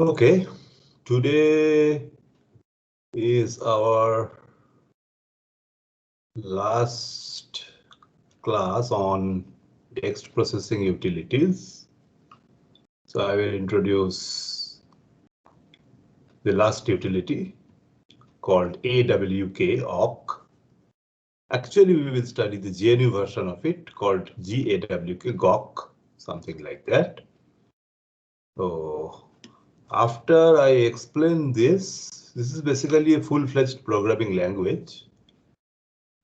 Okay, today is our last class on text processing utilities. So I will introduce the last utility called AWK awk. Actually, we will study the GNU version of it called GAWK gawk, something like that. So after I explain this is basically a full-fledged programming language.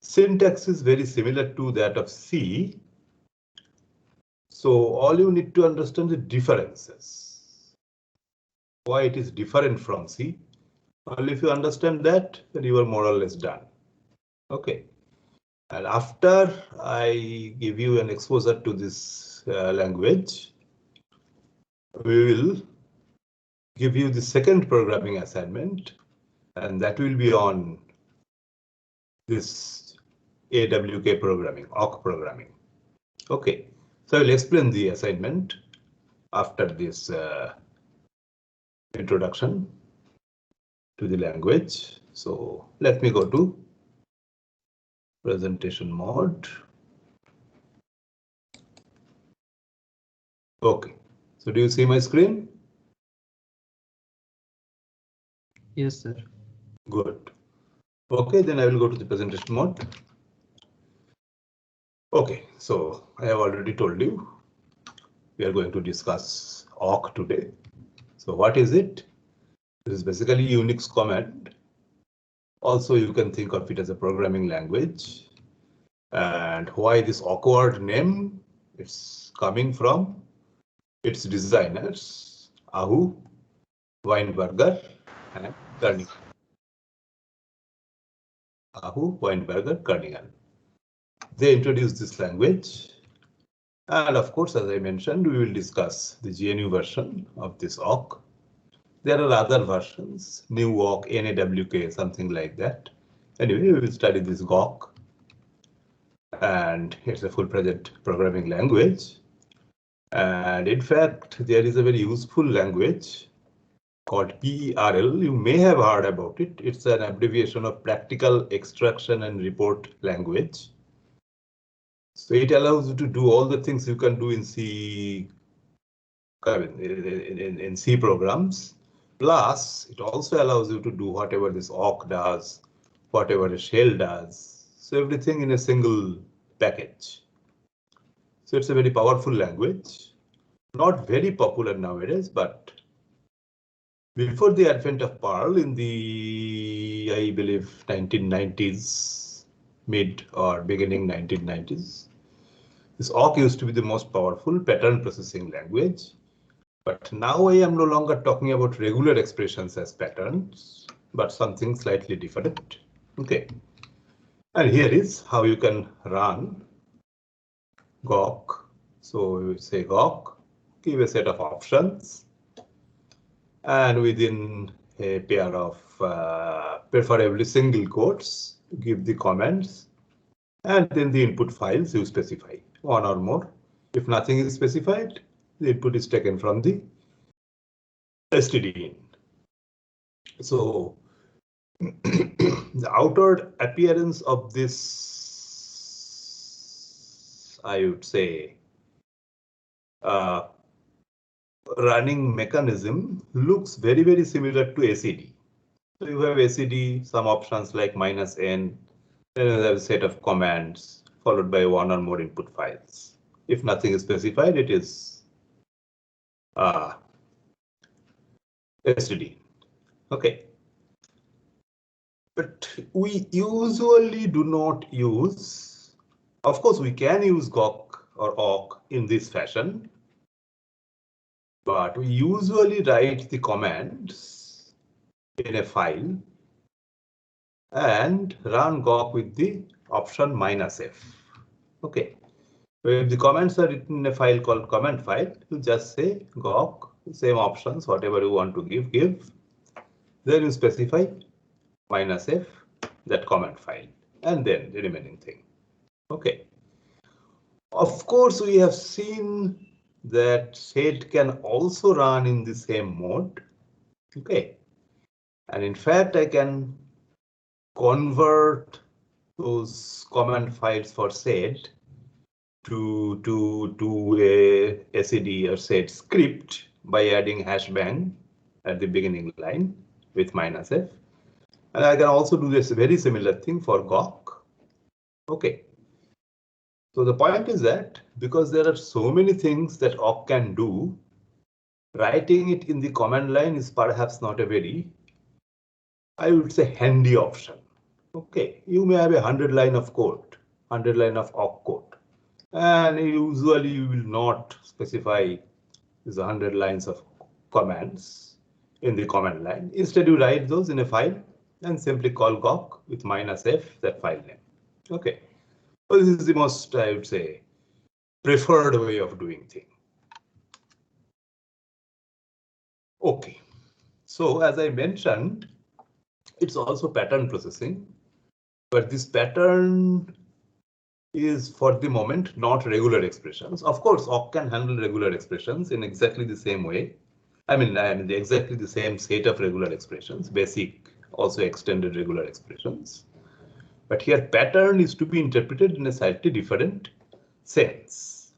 Syntax is very similar to that of C. So all you need to understand the differences. Why it is different from C. Only if you understand that, then you are more or less done. Okay. And after I give you an exposure to this language, we will give you the second programming assignment, and that will be on this AWK programming, awk programming. Okay, so I will explain the assignment after this introduction to the language. So let me go to presentation mode. Okay, so do you see my screen? Yes, sir. Good. Okay, then I will go to the presentation mode. Okay, so I have already told you we are going to discuss awk today. So what is it? This is basically Unix command. Also, you can think of it as a programming language. And why this awkward name? It's coming from its designers, Ahu, Weinberger, and Kernighan. Ahu, Weinberger, Kernighan. They introduced this language. And of course, as I mentioned, we will discuss the GNU version of this awk. There are other versions, new awk, NAWK, something like that. Anyway, we will study this gawk. And it's a full-fledged programming language. And in fact, there is a very useful language called PERL. You may have heard about it. It's an abbreviation of Practical Extraction and Report Language. So it allows you to do all the things you can do in C, in C programs. Plus, it also allows you to do whatever this awk does, whatever a shell does. So everything in a single package. So it's a very powerful language. Not very popular nowadays, but before the advent of Perl in the, I believe, 1990s, mid or beginning 1990s, this awk used to be the most powerful pattern processing language. But now I am no longer talking about regular expressions as patterns, but something slightly different. Okay. And here is how you can run gawk. So you say gawk, give a set of options, and within a pair of preferably single quotes, give the comments, and then the input files you specify, one or more. If nothing is specified, the input is taken from the std in. So the outer appearance of this, I would say, running mechanism looks very, very similar to ACD. So you have ACD, some options like -n, then you have a set of commands followed by one or more input files. If nothing is specified, it is std. Okay. But we usually do not use, of course, we can use gawk or awk in this fashion, but we usually write the commands in a file and run gawk with the option -f. Okay. So if the commands are written in a file called command file, you just say gawk, same options, whatever you want to give. Then you specify -f, that command file, and then the remaining thing. Okay. Of course, we have seen that sed can also run in the same mode. Okay. And in fact, I can convert those command files for sed to a SED or sed script by adding hashbang at the beginning line with -f. And I can also do this very similar thing for Gawk. Okay. So the point is that because there are so many things that awk can do, writing it in the command line is perhaps not a very, I would say, handy option. Okay, you may have 100 line of code, 100 line of awk code, and usually you will not specify these 100 lines of commands in the command line. Instead, you write those in a file and simply call Gawk with -f, that file name. Okay, so this is the most, I would say, preferred way of doing things. Okay, so as I mentioned, it's also pattern processing, but this pattern is for the moment not regular expressions. Of course, awk can handle regular expressions in exactly the same way. I mean exactly the same set of regular expressions, basic, also extended regular expressions. But here pattern is to be interpreted in a slightly different sense.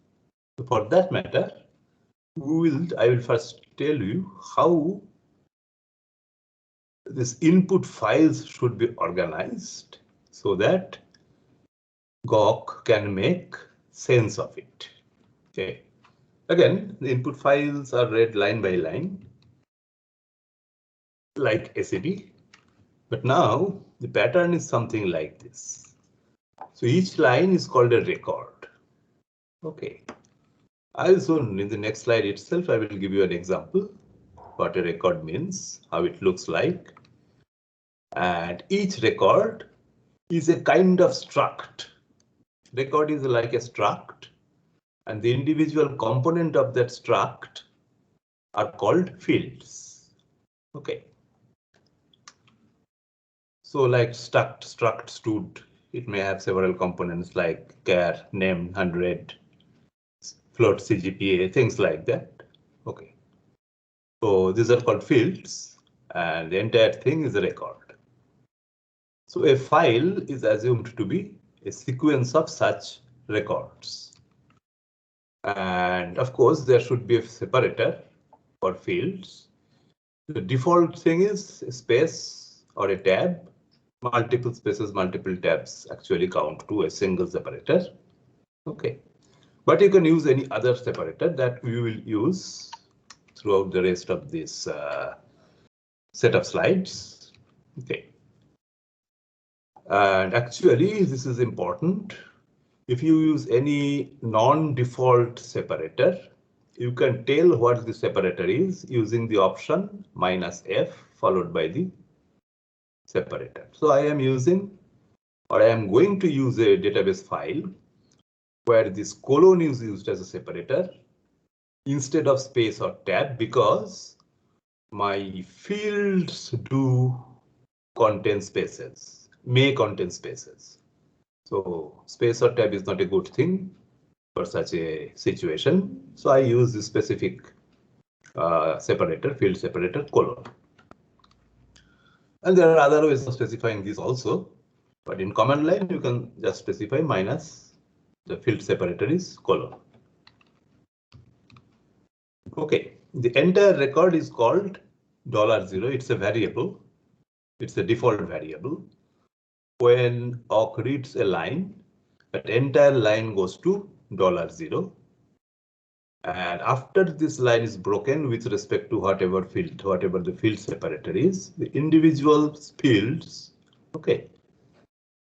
So for that matter, I will first tell you how this input files should be organized so that Gawk can make sense of it. Okay. Again, the input files are read line by line, like SED. But now the pattern is something like this. So each line is called a record. Okay. Also, in the next slide itself, I will give you an example what a record means, how it looks like. And each record is a kind of struct. Record is like a struct, and the individual component of that struct are called fields. Okay. So like struct stud, it may have several components like char, name, 100, float CGPA, things like that. Okay. So these are called fields, and the entire thing is a record. So a file is assumed to be a sequence of such records. And of course, there should be a separator for fields. The default thing is a space or a tab. Multiple spaces, multiple tabs actually count to a single separator. Okay. But you can use any other separator that we will use throughout the rest of this set of slides. Okay. And actually, this is important. If you use any non-default separator, you can tell what the separator is using the option -f followed by the separator. So I am using, or I am going to use a database file where this colon is used as a separator instead of space or tab, because my fields do contain spaces, may contain spaces. So space or tab is not a good thing for such a situation. So I use this specific separator, field separator, colon. And there are other ways of specifying this also, but in command line, you can just specify minus the field separator is colon. Okay, the entire record is called $0. It's a variable. It's a default variable. When awk reads a line, that entire line goes to $0. And after this line is broken with respect to whatever field, whatever the field separator is, the individual fields, okay,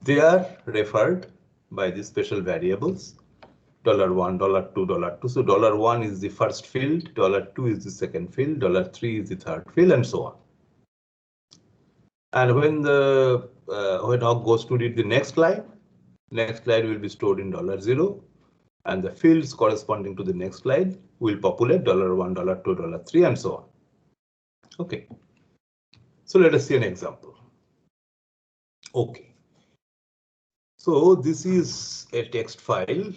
they are referred by the special variables $1, $2, $2. So $1 is the first field, $2 is the second field, $3 is the third field, and so on. And when the when awk goes to read the next line will be stored in $0, and the fields corresponding to the next line will populate $1, $2, $3, and so on. Okay. So let us see an example. Okay. So this is a text file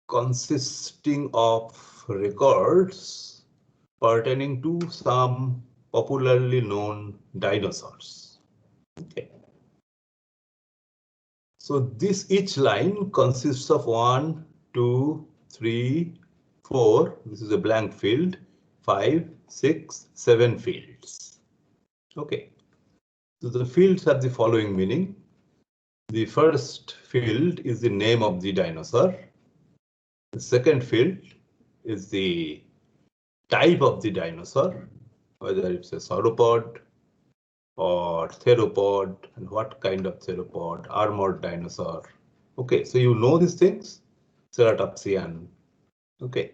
consisting of records pertaining to some popularly known dinosaurs. Okay. So this each line consists of 1, 2, 3, 4. This is a blank field. 5, 6, 7 fields. Okay. So the fields have the following meaning. The first field is the name of the dinosaur. The second field is the type of the dinosaur, whether it's a sauropod or theropod, and what kind of theropod, armored dinosaur. Okay, so you know these things, ceratopsian. Okay,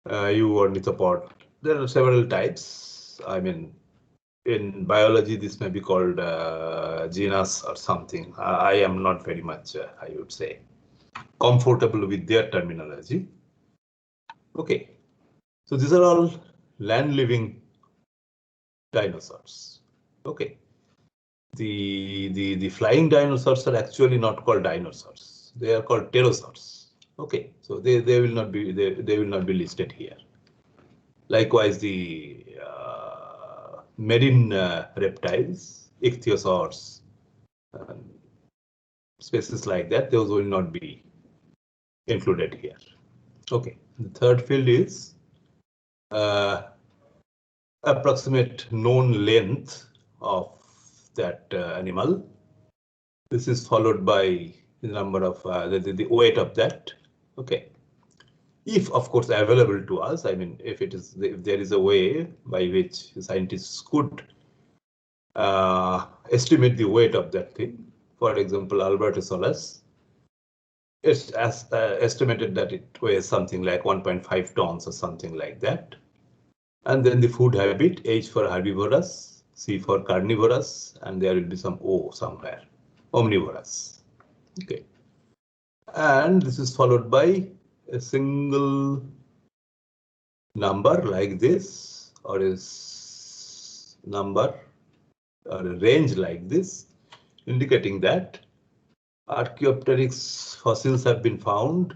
ornithopod. There are several types. I mean, in biology, this may be called genus or something. I am not very much, I would say, comfortable with their terminology. Okay, so these are all land-living dinosaurs. Okay, the flying dinosaurs are actually not called dinosaurs. They are called pterosaurs. Okay, so they will not be listed here. Likewise, the marine reptiles, ichthyosaurs, species like that, those will not be included here. Okay, the third field is approximate known length of that animal. This is followed by the number of the weight of that. Okay. If, of course, available to us, I mean, if there is a way by which scientists could estimate the weight of that thing. For example, Albertosaurus, it's estimated that it weighs something like 1.5 tons or something like that. And then the food habit, H for herbivorous, C for carnivorous, and there will be some O somewhere, omnivorous. Okay. And this is followed by a single number like this, or a number or a range like this, indicating that Archaeopteryx fossils have been found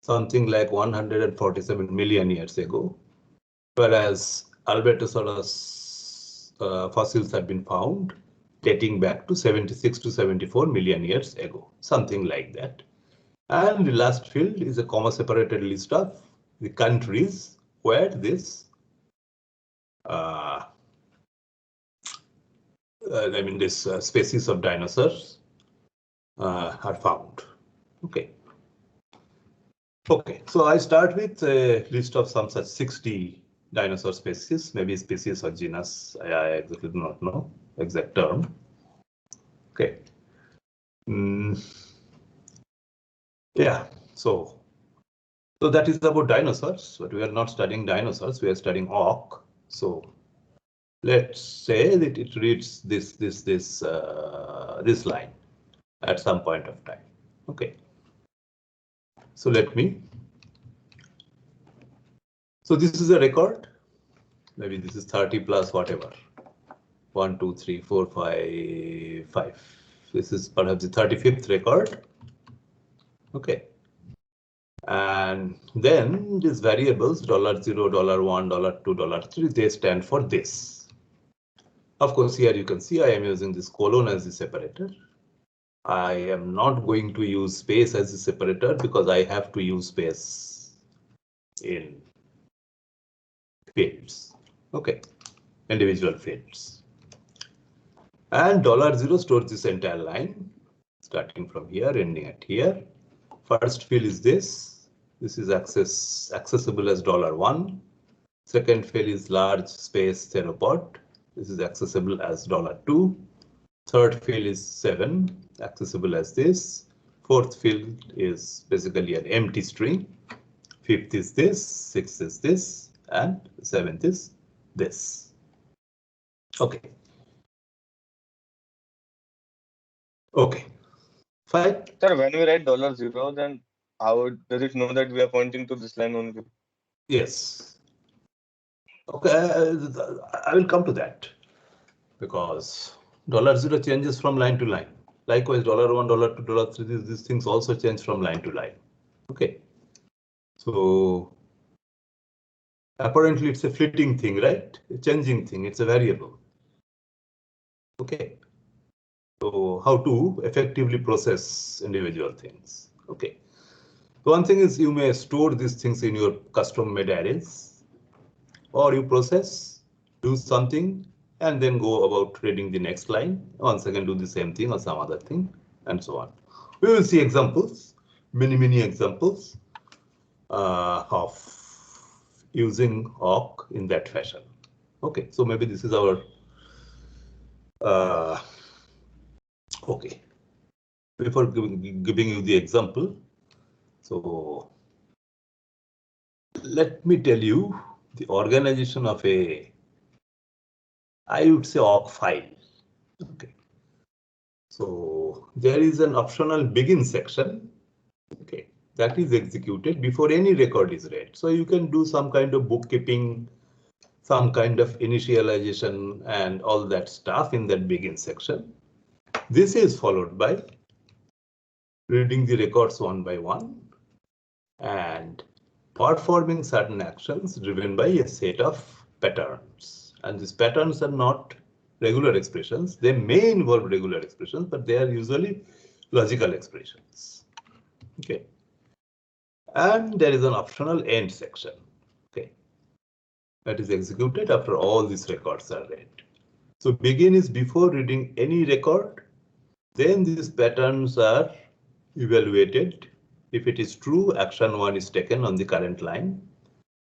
something like 147 million years ago, whereas Albertosaurus fossils have been found dating back to 76 to 74 million years ago, something like that. And the last field is a comma-separated list of the countries where this species of dinosaurs are found. Okay. Okay, so I start with a list of some such 60 dinosaur species, maybe species or genus. I exactly do not know exact term. Okay. Yeah, so that is about dinosaurs, but we are not studying dinosaurs, we are studying auk. So let's say that it reads this line at some point of time. Okay. So so this is a record. Maybe this is 30 plus whatever. 1, 2, 3, 4, 5, 5. This is perhaps the 35th record. Okay. And then these variables $0, $1, $2, $3, they stand for this. Of course, here you can see I am using this colon as the separator. I am not going to use space as the separator because I have to use space in fields. Okay, individual fields. And $0 stores this entire line, starting from here, ending at here. First field is this. This is accessible as $1. Second field is large space theropod. This is accessible as $2. Third field is 7, accessible as this. Fourth field is basically an empty string. Fifth is this, sixth is this, and seventh is this. Okay. Okay. Fine. Sir, when we write $0, then how does it know that we are pointing to this line only? Yes. Okay, I will come to that because $0 changes from line to line. Likewise, $1, $2, $3, these things also change from line to line. Okay. So Apparently, it's a fleeting thing, right? A changing thing. It's a variable. Okay. So how to effectively process individual things? Okay. One thing is you may store these things in your custom-made arrays, or you process, do something, and then go about reading the next line. Once again, do the same thing or some other thing, and so on. We will see examples, many examples of using awk in that fashion. Okay, so maybe this is our okay. Before giving you the example, so let me tell you the organization of a, I would say, awk file. Okay. So there is an optional begin section. Okay. That is executed before any record is read. So you can do some kind of bookkeeping, some kind of initialization and all that stuff in that begin section. This is followed by reading the records one by one and performing certain actions driven by a set of patterns. And these patterns are not regular expressions. They may involve regular expressions, but they are usually logical expressions. Okay. And there is an optional end section. Okay. That is executed after all these records are read. So begin is before reading any record. Then these patterns are evaluated. If it is true, action 1 is taken on the current line.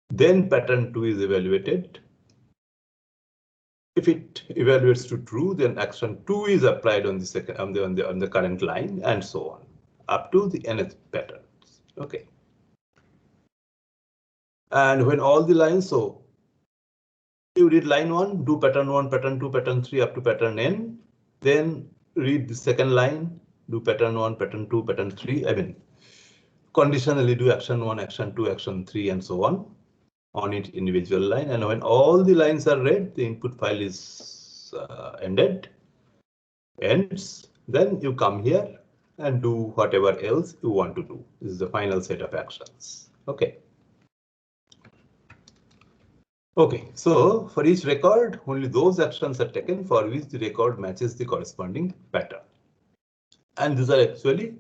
Then pattern 2 is evaluated. If it evaluates to true, then action 2 is applied on the second on the current line, and so on up to the nth patterns. Okay. And when all the lines, so you read line 1, do pattern 1, pattern 2, pattern 3 up to pattern n. Then read the second line, do pattern 1, pattern 2, pattern 3. I mean, conditionally do action 1, action 2, action 3, and so on each individual line. And when all the lines are read, the input file is ends. Then you come here and do whatever else you want to do. This is the final set of actions. Okay. Okay, so for each record, only those actions are taken for which the record matches the corresponding pattern. And these are actually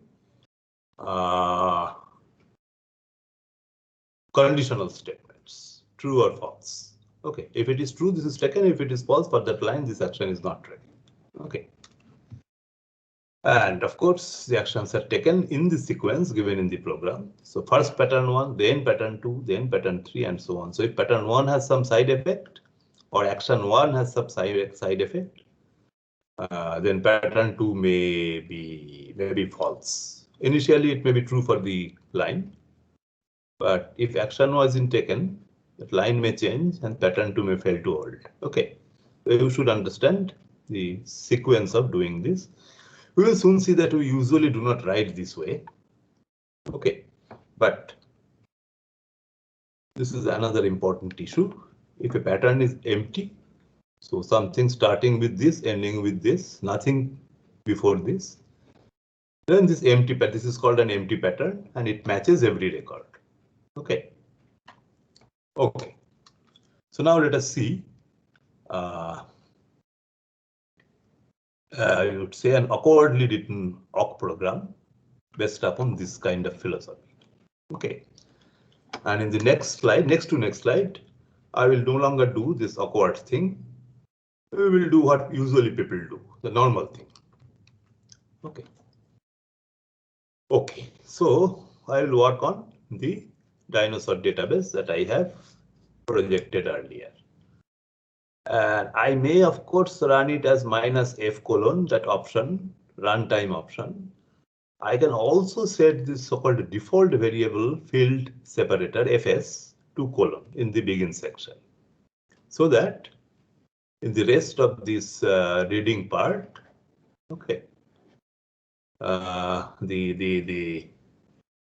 conditional statements, true or false. Okay, if it is true, this is taken. If it is false for that line, this action is not taken. Okay. And of course, the actions are taken in the sequence given in the program. So first pattern 1, then pattern 2, then pattern 3, and so on. So if pattern 1 has some side effect, or action 1 has some side effect, then pattern 2 may be false. Initially, it may be true for the line, but if action was not taken, that line may change and pattern 2 may fail to hold. Okay, so you should understand the sequence of doing this. We will soon see that we usually do not write this way. Okay, but this is another important issue. If a pattern is empty, so something starting with this, ending with this, nothing before this, then this empty pattern, this is called an empty pattern, and it matches every record. Okay. Okay. So now let us see. I would say an awkwardly written awk program based upon this kind of philosophy. Okay. And in the next slide, next slide, I will no longer do this awkward thing. We will do what usually people do, the normal thing. Okay. Okay, so I will work on the dinosaur database that I have projected earlier. And I may, of course, run it as -f:, that option, runtime option. I can also set this so-called default variable field separator fs to colon in the begin section, so that in the rest of this reading part, okay, the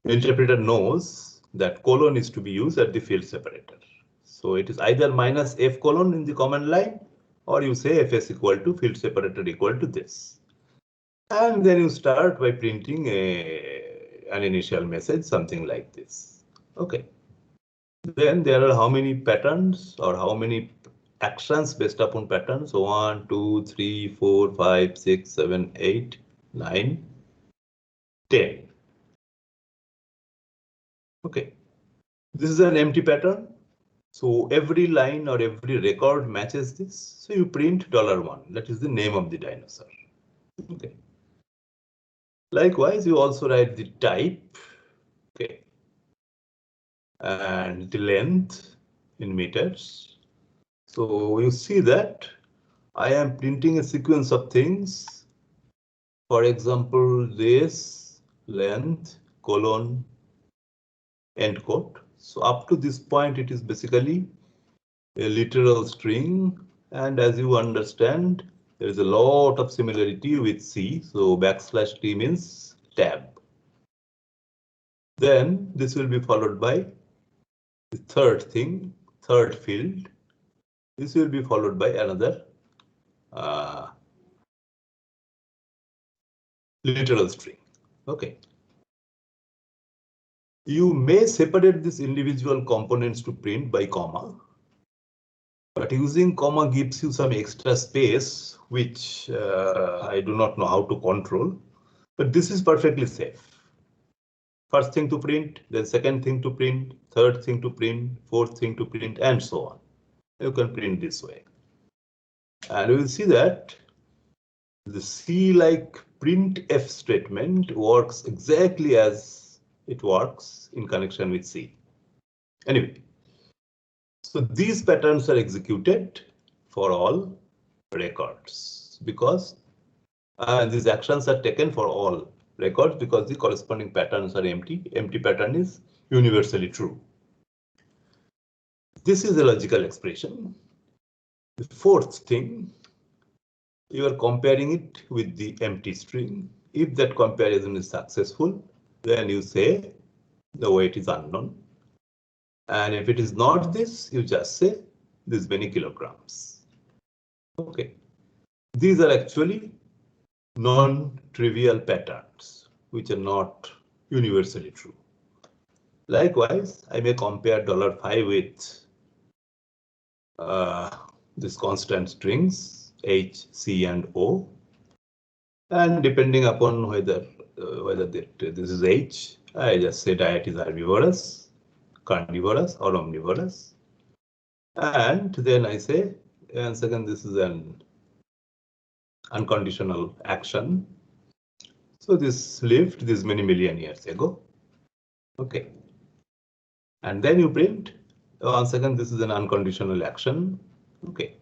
interpreter knows that colon is to be used at the field separator. So it is either -f:, in the command line, or you say fs equal to field separator equal to this. And then you start by printing an initial message, something like this. Okay. Then there are how many patterns or how many actions based upon patterns? 1, 2, 3, 4, 5, 6, 7, 8, 9, 10. Okay, this is an empty pattern. So every line or every record matches this. So you print $1. That is the name of the dinosaur. Okay. Likewise, you also write the type. Okay. And the length in meters. So you see that I am printing a sequence of things. For example, this length, colon, end quote. So up to this point, it is basically a literal string. And as you understand, there is a lot of similarity with C. So \t means tab. Then this will be followed by the third thing, third field. This will be followed by another literal string. Okay. You may separate these individual components to print by comma, but using comma gives you some extra space, which I do not know how to control, but this is perfectly safe. First thing to print, then second thing to print, third thing to print, fourth thing to print, and so on. You can print this way. And we will see that the C-like printf statement works exactly as it works in connection with C. Anyway, so these patterns are executed for all records because these actions are taken for all records because the corresponding patterns are empty. Empty pattern is universally true. This is a logical expression. The fourth thing, you are comparing it with the empty string. If that comparison is successful, then you say the weight is unknown. And if it is not this, you just say this many kilograms. Okay. These are actually non-trivial patterns, which are not universally true. Likewise, I may compare $5 with these constant strings H, C, and O. And depending upon whether this is H, I just say diet is herbivorous, carnivorous, or omnivorous. And then I say, and second, this is an unconditional action. So this lived this many million years ago. Okay. And then you print, once again, this is an unconditional action. Okay.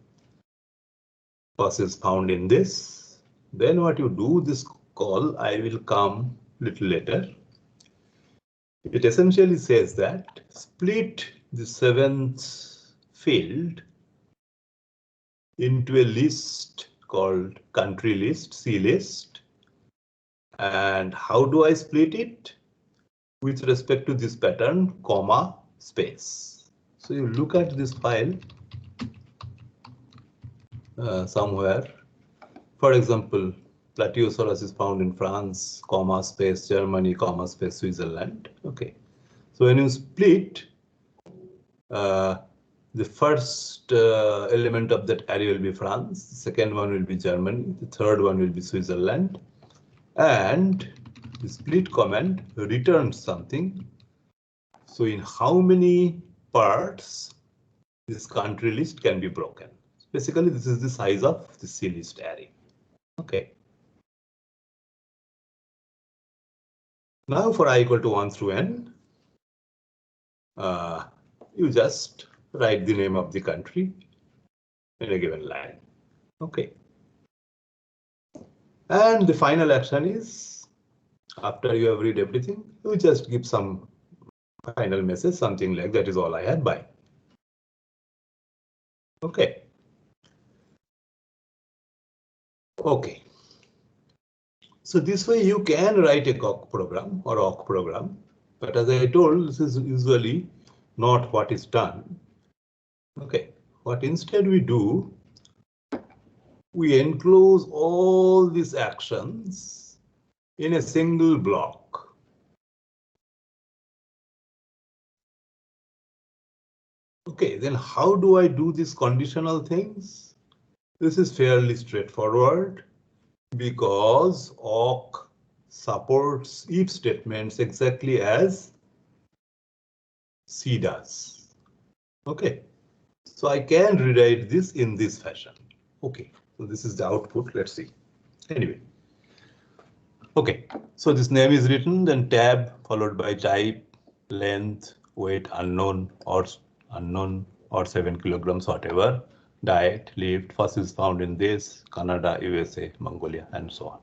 First is found in this. Then what you do, this call, I will come little later. It essentially says that split the seventh field into a list called country list, C list. And how do I split it? With respect to this pattern, comma, space. So you look at this file somewhere. For example, Plateosaurus is found in France, comma, space, Germany, comma, space, Switzerland. Okay. So when you split, the first element of that array will be France, the second one will be Germany, the third one will be Switzerland, and the split command returns something. So in how many parts this country list can be broken? Basically, this is the size of the C list array. Okay. Now for I equal to 1 through n, you just write the name of the country in a given line. Okay. And the final action is, after you have read everything, you just give some final message, something like that is all I had by. Okay. Okay. So this way you can write a awk program or awk program, but as I told, this is usually not what is done. Okay. What instead we do, we enclose all these actions in a single block. Okay, then how do I do these conditional things? This is fairly straightforward because awk supports if statements exactly as C does. Okay, so I can rewrite this in this fashion. Okay, so this is the output. Let's see. Anyway, okay, so this name is written, then tab followed by type, length, weight unknown or 7 kilograms, whatever, diet, lived, fossils found in this, Canada, USA, Mongolia, and so on.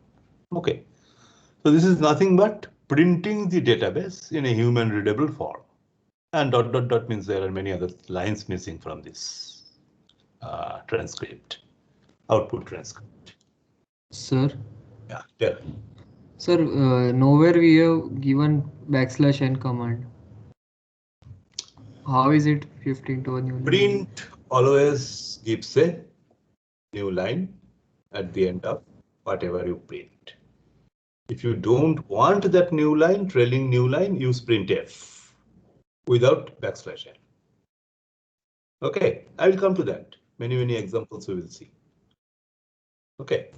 Okay, so this is nothing but printing the database in a human readable form. And ... means there are many other lines missing from this transcript, output transcript. Sir. Yeah, tell. Sir, nowhere we have given \n command. How is it 15 to a new line? Print always gives a new line at the end of whatever you print. If you don't want that new line, trailing new line, use printf without \n. Okay, I will come to that. Many examples we will see. Okay.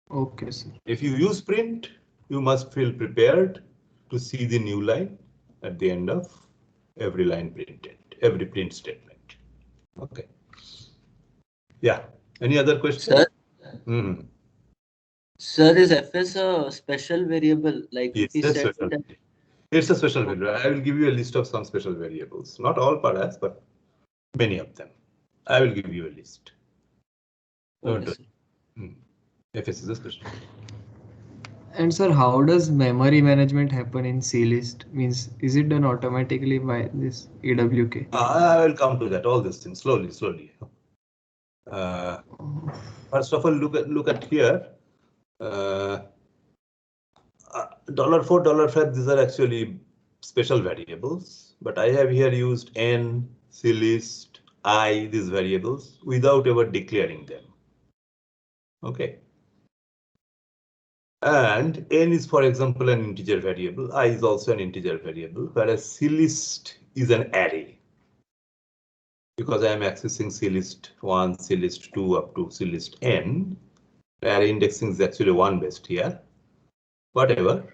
Okay, sir. If you use print, you must feel prepared to see the new line at the end of every line printed, every print statement. Okay. Yeah. Any other questions? Sir? Sir, is fs a special variable? Like yes, we said that it's a special variable. I will give you a list of some special variables. Not all perhaps, but many of them. I will give you a list. Okay, fs is a special. And sir, how does memory management happen in CList? Means, is it done automatically by this EWK? I will come to that. All these things slowly. First of all, look at here. $4, $5, these are actually special variables, but I have here used n, CList, I, these variables without ever declaring them. Okay. And n is, for example, an integer variable. I is also an integer variable, whereas CList is an array. Because I am accessing CList 1, CList 2 up to CList n, array indexing is actually 1 based here. Whatever.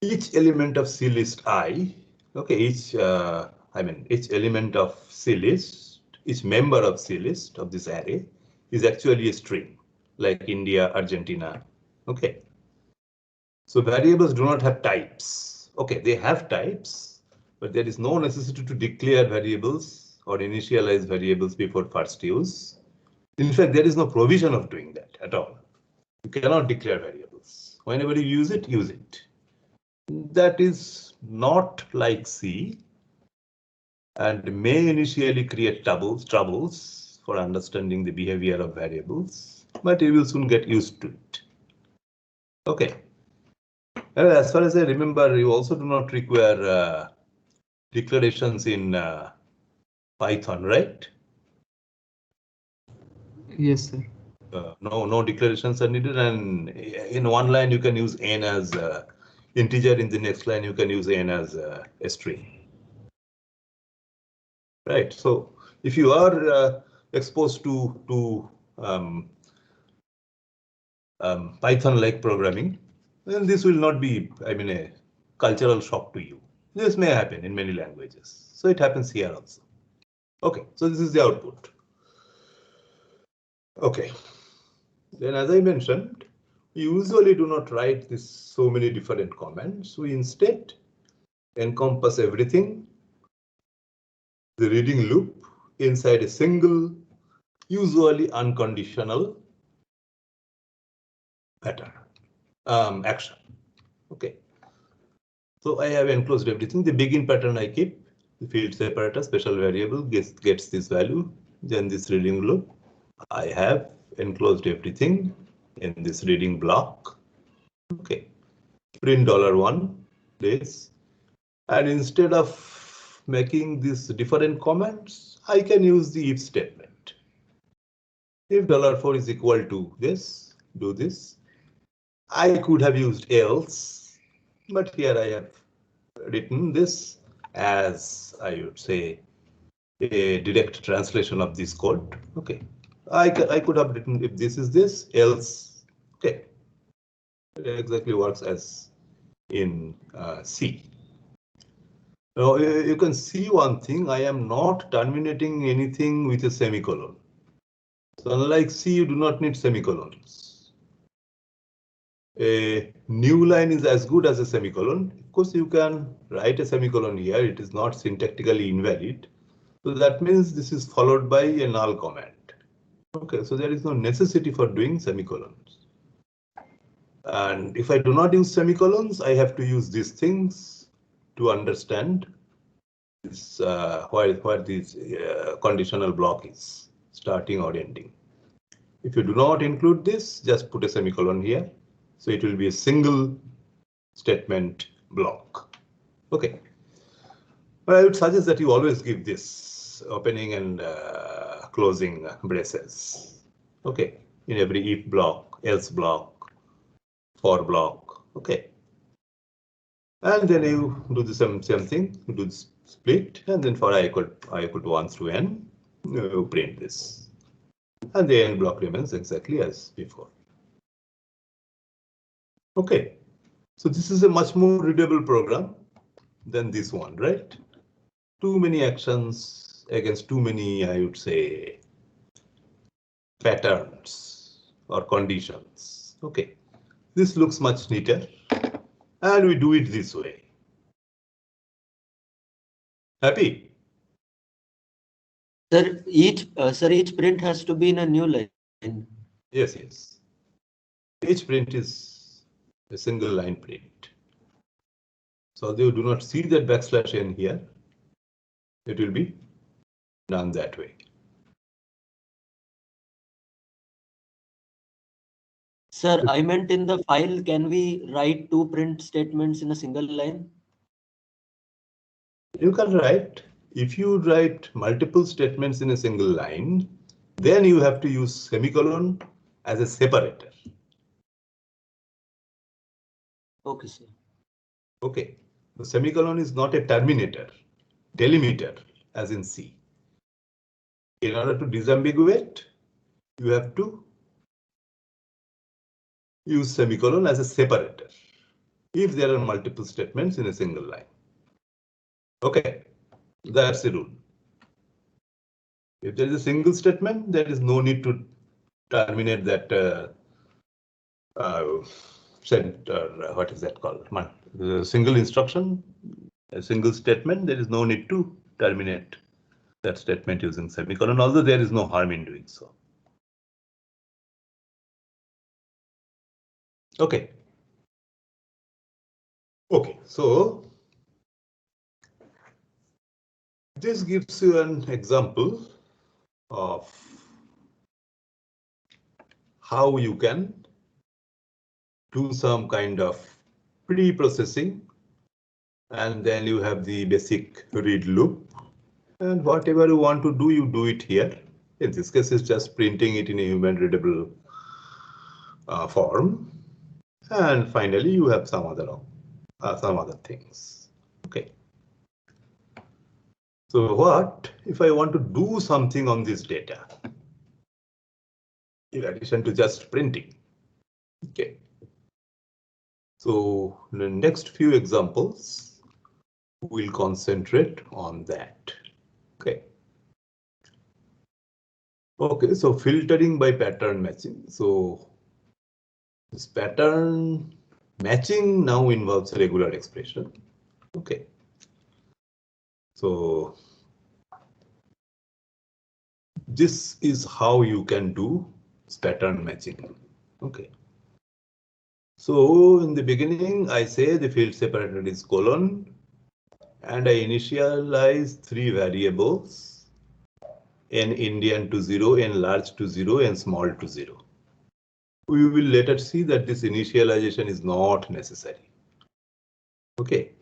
Each element of CList I, okay, each element of CList, each member of CList of this array is actually a string, like India, Argentina. Okay. So variables do not have types. Okay, they have types, but there is no necessity to declare variables or initialize variables before first use. In fact, there is no provision of doing that at all. You cannot declare variables. Whenever you use it, use it. That is not like C and may initially create troubles for understanding the behavior of variables, but you will soon get used to it. Okay. As far as I remember, you also do not require declarations in Python, right? Yes, sir. No declarations are needed, and in one line you can use n as integer, in the next line you can use n as a string. Right. So if you are exposed to Python-like programming, then this will not be, a cultural shock to you. This may happen in many languages. So it happens here also. Okay, so this is the output. Okay. Then as I mentioned, we usually do not write this so many different commands. We instead encompass everything, the reading loop, inside a single, usually unconditional pattern, action. Okay. So I have enclosed everything. The begin pattern I keep, the field separator, special variable gets this value, then this reading loop. I have enclosed everything in this reading block. Okay. Print $1, this. And instead of making these different comments, I can use the if statement. If $4 is equal to this, do this. I could have used else, but here I have written this as, I would say, a direct translation of this code. Okay, I could have written if this is this, else. Okay, it exactly works as in C. Now you can see one thing, I am not terminating anything with a semicolon. So unlike C, you do not need semicolons. A new line is as good as a semicolon. Of course, you can write a semicolon here. It is not syntactically invalid. So that means this is followed by a null command. Okay, so there is no necessity for doing semicolons. And if I do not use semicolons, I have to use these things to understand this, where this conditional block is, starting or ending. If you do not include this, just put a semicolon here. So it will be a single statement block. Okay. But I would suggest that you always give this opening and closing braces. Okay. In every if block, else block, for block. Okay. And then you do the same thing. You do the split, and then for I equal to 1 through n, you print this. And the end block remains exactly as before. Okay, so this is a much more readable program than this one, right? Too many actions against too many, I would say, patterns or conditions. Okay, this looks much neater, and we do it this way. Happy? Sir, each print has to be in a new line. Yes, yes. Each print is a single line print. So you do not see that \n here. It will be done that way. Sir, I meant in the file, can we write 2 print statements in a single line? You can write, if you write multiple statements in a single line, then you have to use semicolon as a separator. Okay, sir. Okay, the semicolon is not a terminator, delimiter as in C. In order to disambiguate, you have to use semicolon as a separator if there are multiple statements in a single line. Okay, that's the rule. If there is a single statement, there is no need to terminate that what is that called? The single instruction, a single statement, there is no need to terminate that statement using semicolon, although there is no harm in doing so. Okay. Okay, so this gives you an example of how you can do some kind of pre-processing, and then you have the basic read loop, and whatever you want to do, you do it here. In this case, it's just printing it in a human readable form, and finally you have some other things. Okay. So what if I want to do something on this data in addition to just printing? Okay. So the next few examples will concentrate on that. Okay. Okay, so filtering by pattern matching. So this pattern matching now involves a regular expression. Okay. So this is how you can do pattern matching. Okay. So in the beginning, I say the field separator is colon, and I initialize 3 variables, n Indian to 0, n large to 0, and small to 0. We will later see that this initialization is not necessary. Okay.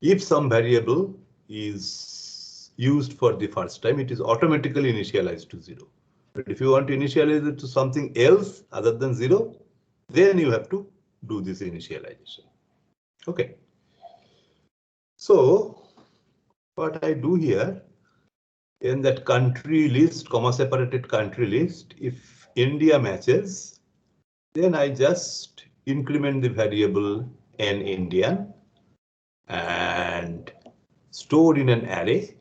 If some variable is used for the first time, it is automatically initialized to 0. But if you want to initialize it to something else other than 0, then you have to do this initialization. Okay. So what I do here, in that country list, comma separated country list, if India matches, then I just increment the variable n Indian and store in an array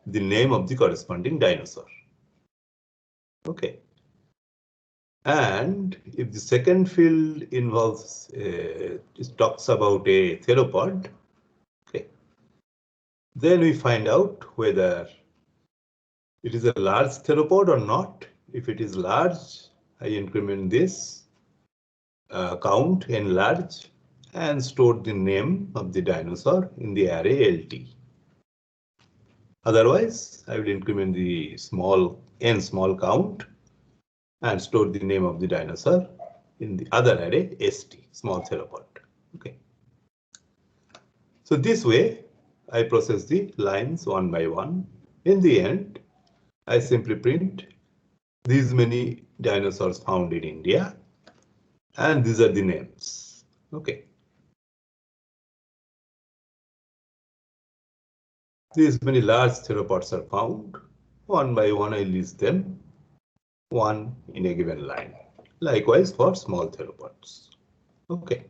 the name of the corresponding dinosaur. Okay. And if the second field involves, it talks about a theropod, okay, then we find out whether it is a large theropod or not. If it is large, I increment this count in large and store the name of the dinosaur in the array LT. Otherwise, I will increment the small count and store the name of the dinosaur in the other array ST, small theropod. Okay. So this way, I process the lines one by one. In the end, I simply print these many dinosaurs found in India, and these are the names. Okay. These many large theropods are found. One by one, I list them, one in a given line. Likewise for small theropods. Okay.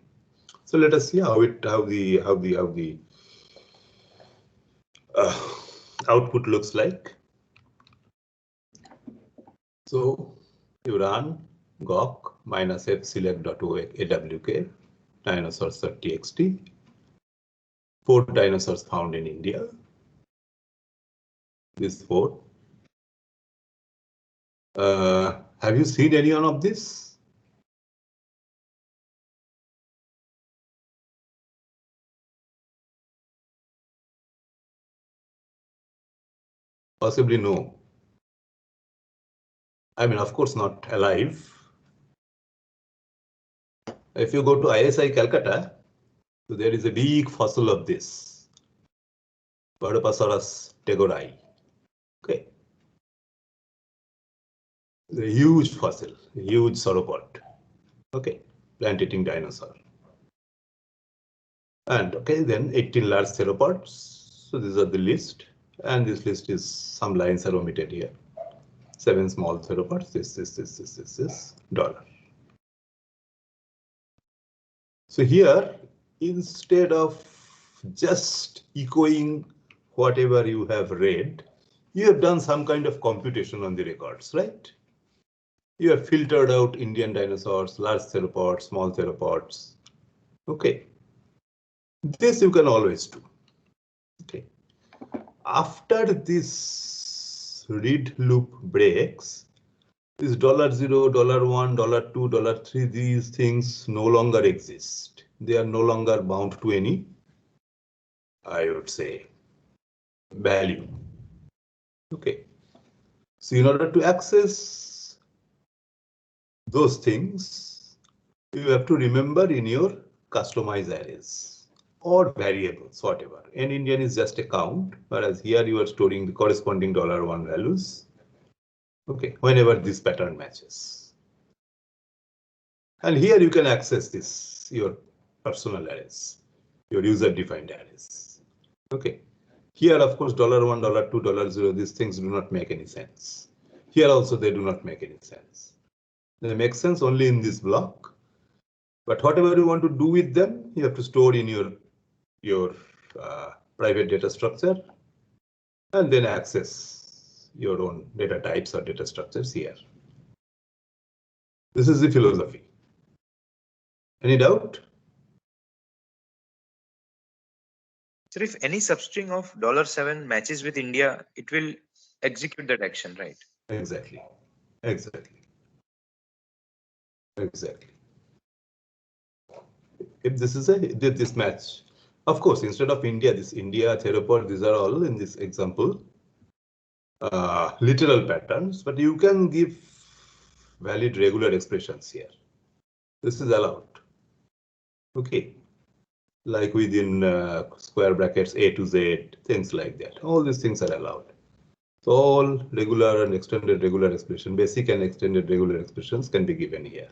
So let us see how the output looks like. So you run gawk -f select.awk dinosaurs.txt, 4 dinosaurs found in India. This 4. Have you seen any one of this? Possibly no. I mean, of course, not alive. If you go to ISI Calcutta, so there is a big fossil of this, Podoposaurus tegorai. Okay. The huge fossil, huge sauropod. Okay, plant-eating dinosaur. And okay, then 18 large theropods. So these are the list, and this list is some lines are omitted here. 7 small theropods. This $. So here, instead of just echoing whatever you have read, you have done some kind of computation on the records, right? You have filtered out Indian dinosaurs, large theropods, small theropods. Okay. This you can always do. Okay. After this read loop breaks, this $0, $1, $2, $3, these things no longer exist. They are no longer bound to any, I would say, value. Okay. So in order to access those things, you have to remember in your customize arrays or variables, whatever. N Indian is just a count, whereas here you are storing the corresponding $1 values. Okay, whenever this pattern matches. And here you can access this, your personal arrays, your user-defined arrays. Okay. Here, of course, $1, $2, $0, these things do not make any sense. Here also, they do not make any sense. They make sense only in this block. But whatever you want to do with them, you have to store in your private data structure and then access your own data types or data structures here. This is the philosophy. Any doubt? Sir, if any substring of $7 matches with India, it will execute that action, right? Exactly. If this is this match, of course, instead of India, this India theropod, these are all in this example literal patterns, but you can give valid regular expressions here. This is allowed. Okay. Like within square brackets A to Z, things like that. All these things are allowed. So all regular and extended regular expression, basic and extended regular expressions can be given here.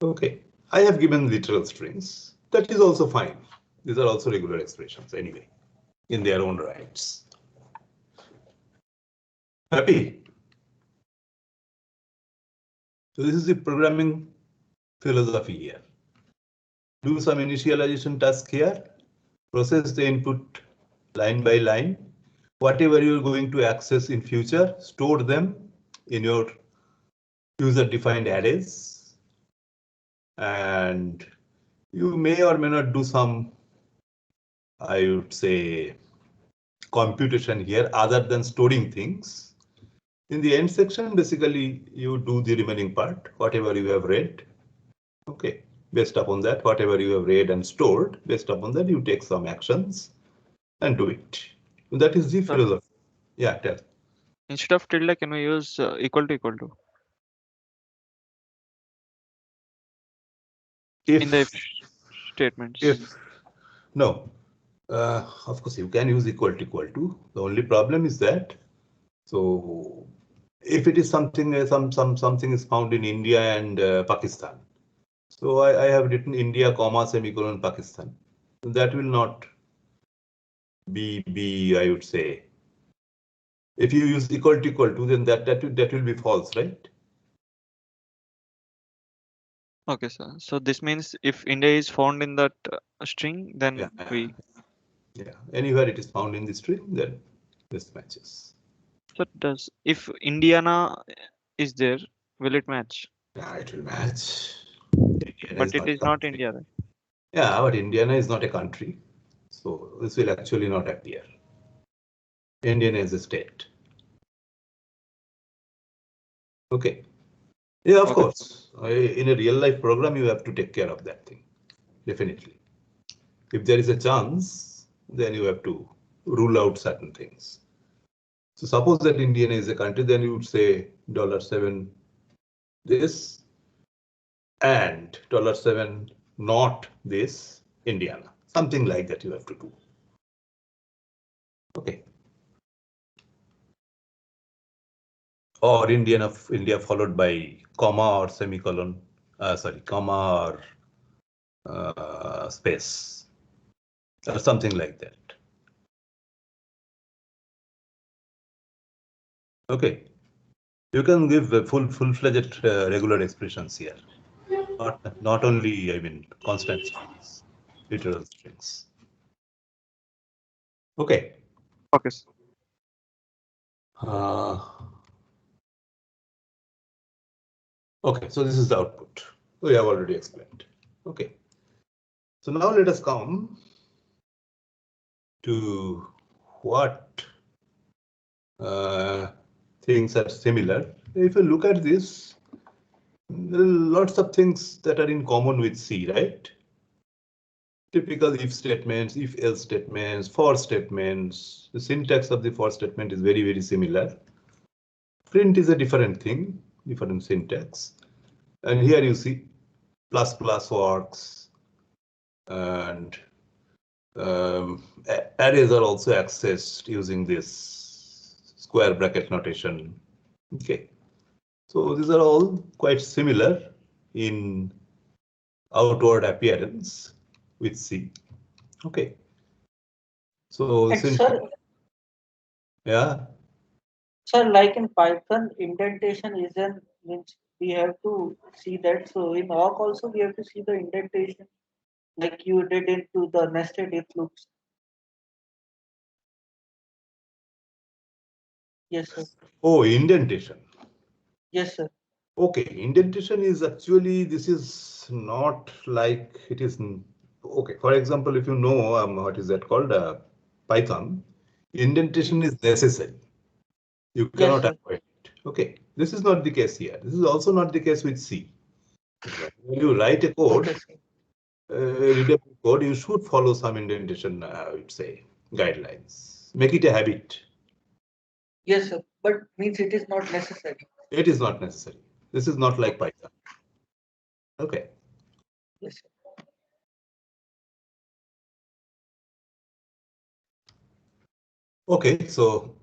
Okay, I have given literal strings. That is also fine. These are also regular expressions anyway, in their own rights. Happy? So this is the programming philosophy here. Do some initialization task here, process the input line by line. Whatever you're going to access in future, store them in your user-defined arrays. And you may or may not do some, I would say, computation here other than storing things. In the end section, basically, you do the remaining part, whatever you have read. Okay, based upon that, whatever you have read and stored, based upon that, you take some actions and do it. That is the philosophy. Yeah, tell. Instead of tilde, can we use equal to equal to? In the if statements. No, of course you can use equal to. The only problem is that, so if it is something something is found in India and Pakistan, so I have written India comma semicolon Pakistan. That will not be I would say. If you use equal to, then that will be false, right? Okay, sir. So this means if India is found in that string, then yeah, anywhere it is found in the string, then this matches. So does if Indiana is there, will it match? Yeah, it will match. But it is not India, right? Yeah, but Indiana is not a country, so this will actually not appear. Indiana is a state. Okay. Yeah, of course. In a real life program, you have to take care of that thing. Definitely. If there is a chance, then you have to rule out certain things. So suppose that Indiana is a country, then you would say $7 this and $7 not this Indiana. Something like that you have to do. Okay. Or India followed by comma or semicolon, comma or space, or something like that. Okay, you can give full-fledged regular expressions here, not only constant strings, literal strings. Okay. Okay. Okay, so this is the output. We have already explained. Okay. So now let us come to what things are similar. If you look at this, there are lots of things that are in common with C, right? Typical if statements, if else statements, for statements. The syntax of the for statement is very, very similar. Print is a different thing, different syntax. And here you see plus works, and arrays are also accessed using this square bracket notation. Okay, so these are all quite similar in outward appearance with C. Okay, so sir, yeah. Sir, like in Python, indentation means we have to see that. So in awk also we have to see the indentation, like you did into the nested if loops. Yes, sir. Oh, indentation. Yes, sir. Okay, indentation is actually, this is not like it is. Okay, for example, if you know what is that called, Python, indentation is necessary. You cannot avoid it. Okay, this is not the case here. This is also not the case with C. When you write a code, readable code, you should follow some indentation, I would say, guidelines. Make it a habit. Yes, sir. But means it is not necessary. It is not necessary. This is not like Python. Okay. Yes, sir. Okay, so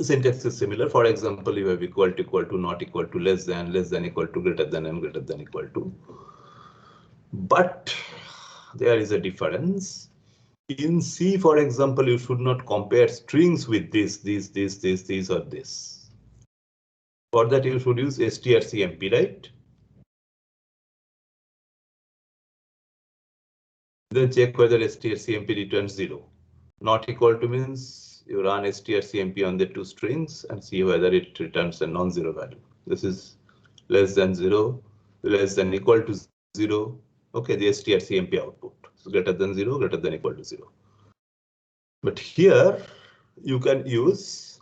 syntax is similar. For example, you have equal to, not equal to, less than equal to, greater than, and greater than equal to. But there is a difference. In C, for example, you should not compare strings with this, or this. For that, you should use strcmp, right? Then check whether strcmp returns 0. Not equal to means you run strcmp on the two strings and see whether it returns a non-zero value. This is less than 0, less than equal to 0. Okay, the strcmp output. So greater than 0, greater than equal to 0. But here you can use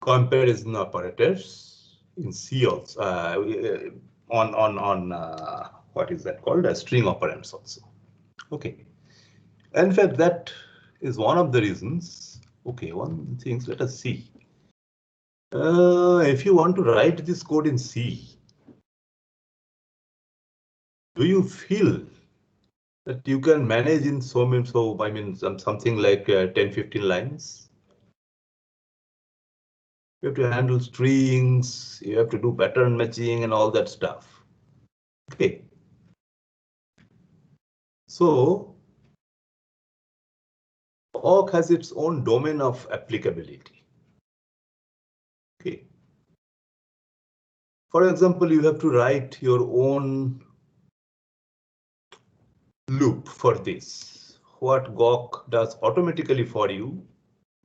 comparison operators in C also on what is that called, string operands also. Okay, in fact that is one of the reasons. Okay, one of the things, let us see. If you want to write this code in C, do you feel that you can manage in something like 10-15 lines? You have to handle strings, you have to do pattern matching and all that stuff. Okay. So awk has its own domain of applicability. Okay. For example, you have to write your own loop for this. What Gawk does automatically for you,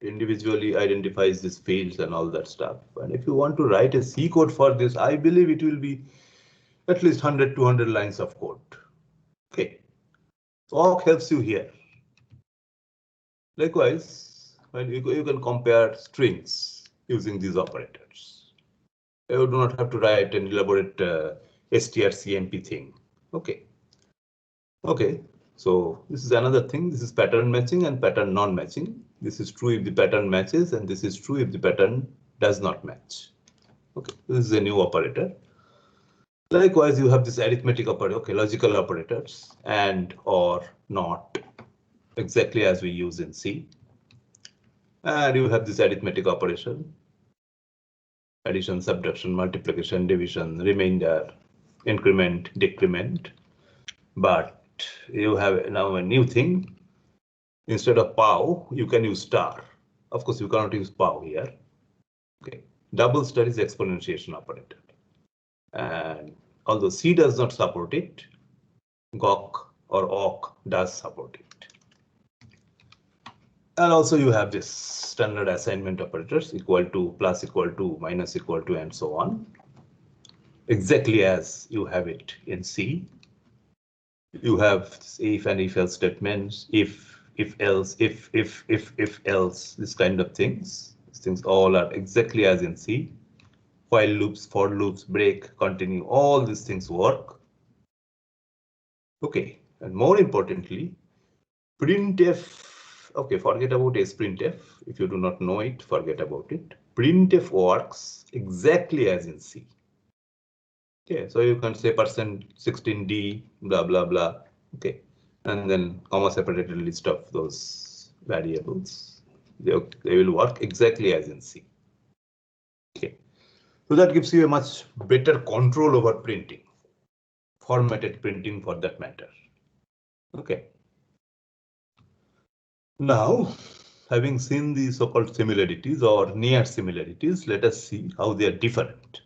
individually identifies these fields and all that stuff. And if you want to write a C code for this, I believe it will be at least 100-200 lines of code. Okay. So awk helps you here. Likewise, when you can compare strings using these operators. You do not have to write an elaborate strcmp thing. Okay. Okay. So this is another thing. This is pattern matching and pattern non-matching. This is true if the pattern matches, and this is true if the pattern does not match. Okay. This is a new operator. Likewise, you have this arithmetic operator. Okay, logical operators and or not, exactly as we use in C. And you have this arithmetic operation. Addition, subtraction, multiplication, division, remainder, increment, decrement. But you have now a new thing. Instead of pow, you can use star. Of course, you cannot use pow here. Okay. Double star is exponentiation operator. And although C does not support it, Gawk or awk does support it. And also you have this standard assignment operators, equal to, plus equal to, minus equal to, and so on. Exactly as you have it in C. You have if and if else statements, if else, if else, this kind of things. These things all are exactly as in C. While loops, for loops, break, continue, all these things work. Okay, and more importantly, printf. Okay, forget about sprintf. If you do not know it, forget about it. Printf works exactly as in C. Okay, so you can say %16d, blah, blah, blah. Okay, and then comma separated list of those variables. They will work exactly as in C. Okay, so that gives you a much better control over printing, formatted printing for that matter. Okay. Now, having seen the so-called similarities or near similarities, let us see how they are different.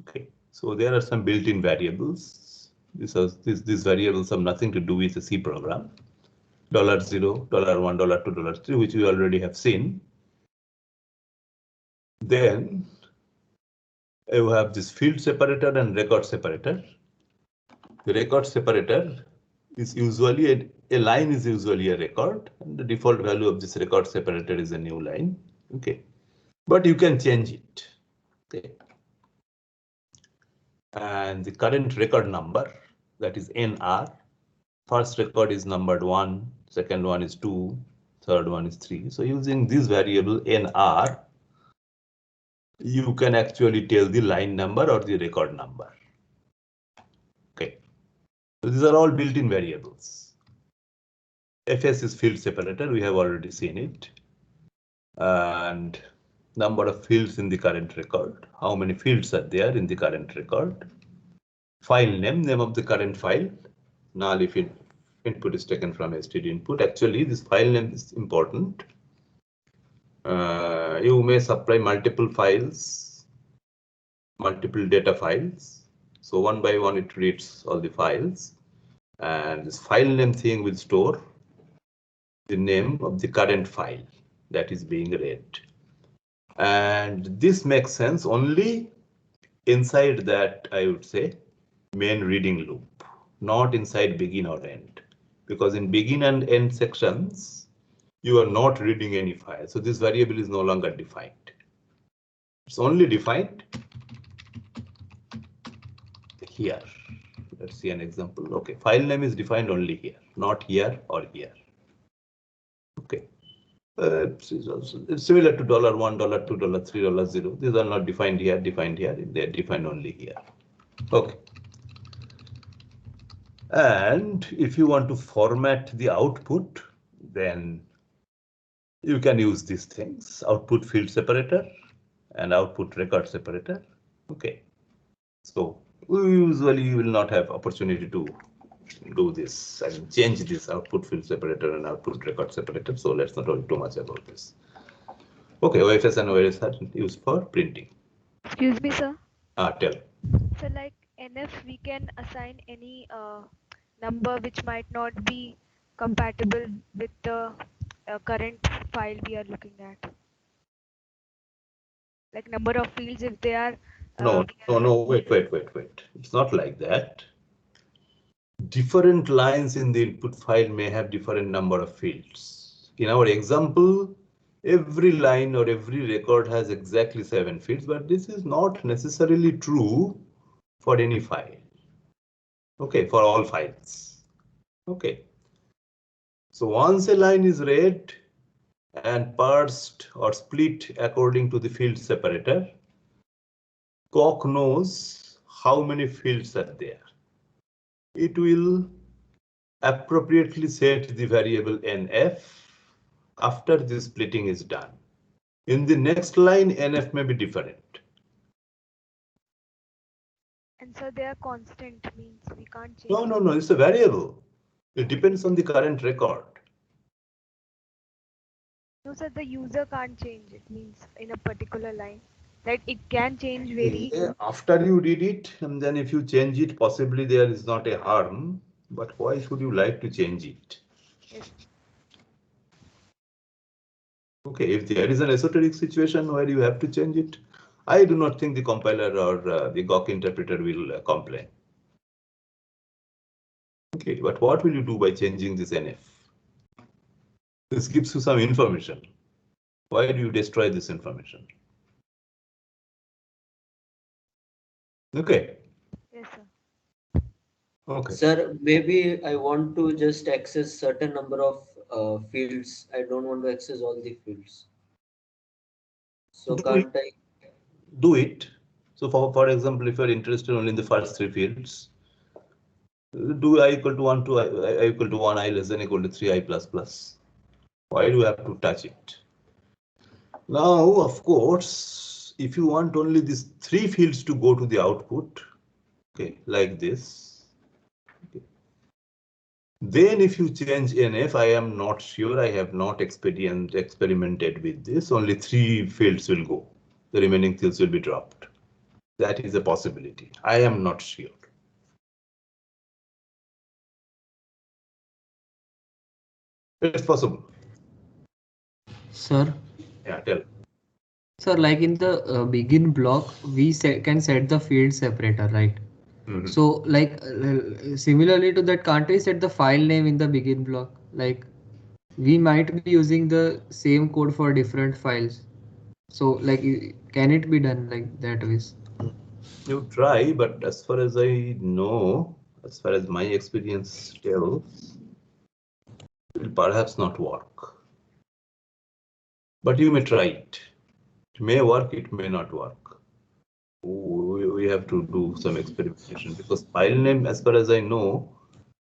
Okay, so there are some built-in variables. These variables have nothing to do with the C program. $0, $1, $2, $3, which we already have seen. Then you have this field separator and record separator. The record separator is usually a line is usually a record, and the default value of this record separator is a new line. Okay, but you can change it. Okay, and the current record number, that is NR. First record is numbered 1, second one is 2, third one is 3. So using this variable NR, you can actually tell the line number or the record number. Okay, so these are all built-in variables. FS is field separator, we have already seen it. And number of fields in the current record, how many fields are there in the current record. File name, name of the current file, null if Input is taken from std input. Actually, this file name is important. You may supply multiple files, multiple data files. So one by one, it reads all the files, and this file name thing will store the name of the current file that is being read. And this makes sense only inside that, I would say, main reading loop, not inside begin or end, because in begin and end sections, you are not reading any file. So this variable is no longer defined. It's only defined here. Let's see an example. Okay, file name is defined only here, not here or here. Okay. It's similar to $1, $2, $3, $0. These are not defined here, They are defined only here. Okay. And if you want to format the output, then you can use these things: output field separator and output record separator. Okay. So usually you will not have opportunity to do this and change this output field separator and output record separator. So let's not worry too much about this. Okay, OFS and ORS are used for printing. Excuse me, sir. Tell. So like NF, we can assign any number which might not be compatible with the current file we are looking at. Like number of fields if they are. No, wait. It's not like that. Different lines in the input file may have different number of fields. In our example, every line or every record has exactly 7 fields, but this is not necessarily true for any file. Okay, for all files. Okay. So once a line is read and parsed or split according to the field separator, Coq knows how many fields are there. It will appropriately set the variable NF after the splitting is done. In the next line, NF may be different. And so they are constant, means we can't change. No, it's a variable. It depends on the current record. No, sir, the user can't change it, means in a particular line. That it can change very. Yeah, after you read it, and then if you change it, possibly there is not a harm. But why should you like to change it? Yes. Okay, if there is an esoteric situation where you have to change it, I do not think the compiler or the Gawk interpreter will complain. Okay, but what will you do by changing this NF? This gives you some information. Why do you destroy this information? Okay. Yes, sir. Okay. Sir, maybe I want to just access certain number of fields. I don't want to access all the fields. So can't I? Do it. So for example, if you're interested only in the first 3 fields, do I equal to 1 to I equal to 1, I less than equal to 3, I plus plus. Why do you have to touch it? Now, of course, if you want only these 3 fields to go to the output, okay, like this, okay. Then if you change NF, I am not sure, I have not experimented with this, only 3 fields will go. The remaining fields will be dropped. That is a possibility. I am not sure. It's possible. Sir. Yeah, tell. Sir, like in the begin block, we can set the field separator, right? Mm-hmm. So like similarly to that, can't we set the file name in the begin block? Like we might be using the same code for different files. So like, can it be done like that way? You try, but as far as I know, as far as my experience tells, it will perhaps not work. But you may try it. It may work, it may not work. We have to do some experimentation, because file name, as far as I know,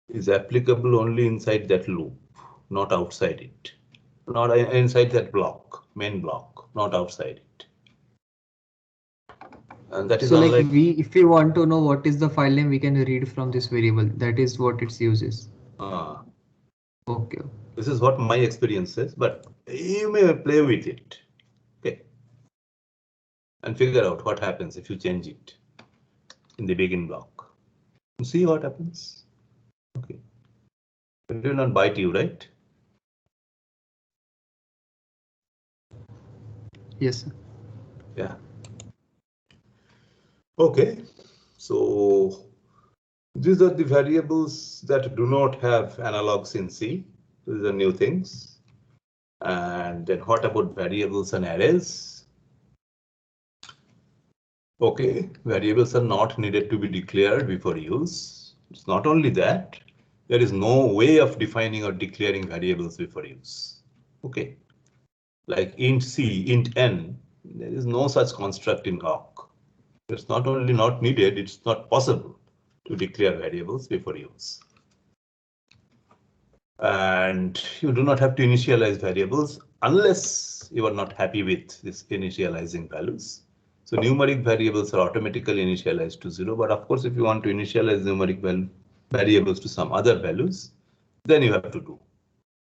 is applicable only inside that loop, not outside it. Not inside that block, main block, not outside it. And that is so like if we want to know what is the file name, we can read from this variable. That is what its uses. Okay. This is what my experience says, but you may play with it. Okay. And figure out what happens if you change it in the begin block. See what happens. Okay. It will not bite you, right? Yes, sir. Yeah. Okay. So these are the variables that do not have analogs in C. These are new things. And then what about variables and arrays? Okay, variables are not needed to be declared before use. It's not only that, there is no way of defining or declaring variables before use. Okay, like int C, int N, there is no such construct in awk. It's not only not needed, it's not possible to declare variables before use. And you do not have to initialize variables unless you are not happy with this initializing values. So numeric variables are automatically initialized to 0. But of course, if you want to initialize numeric variables to some other values, then you have to do.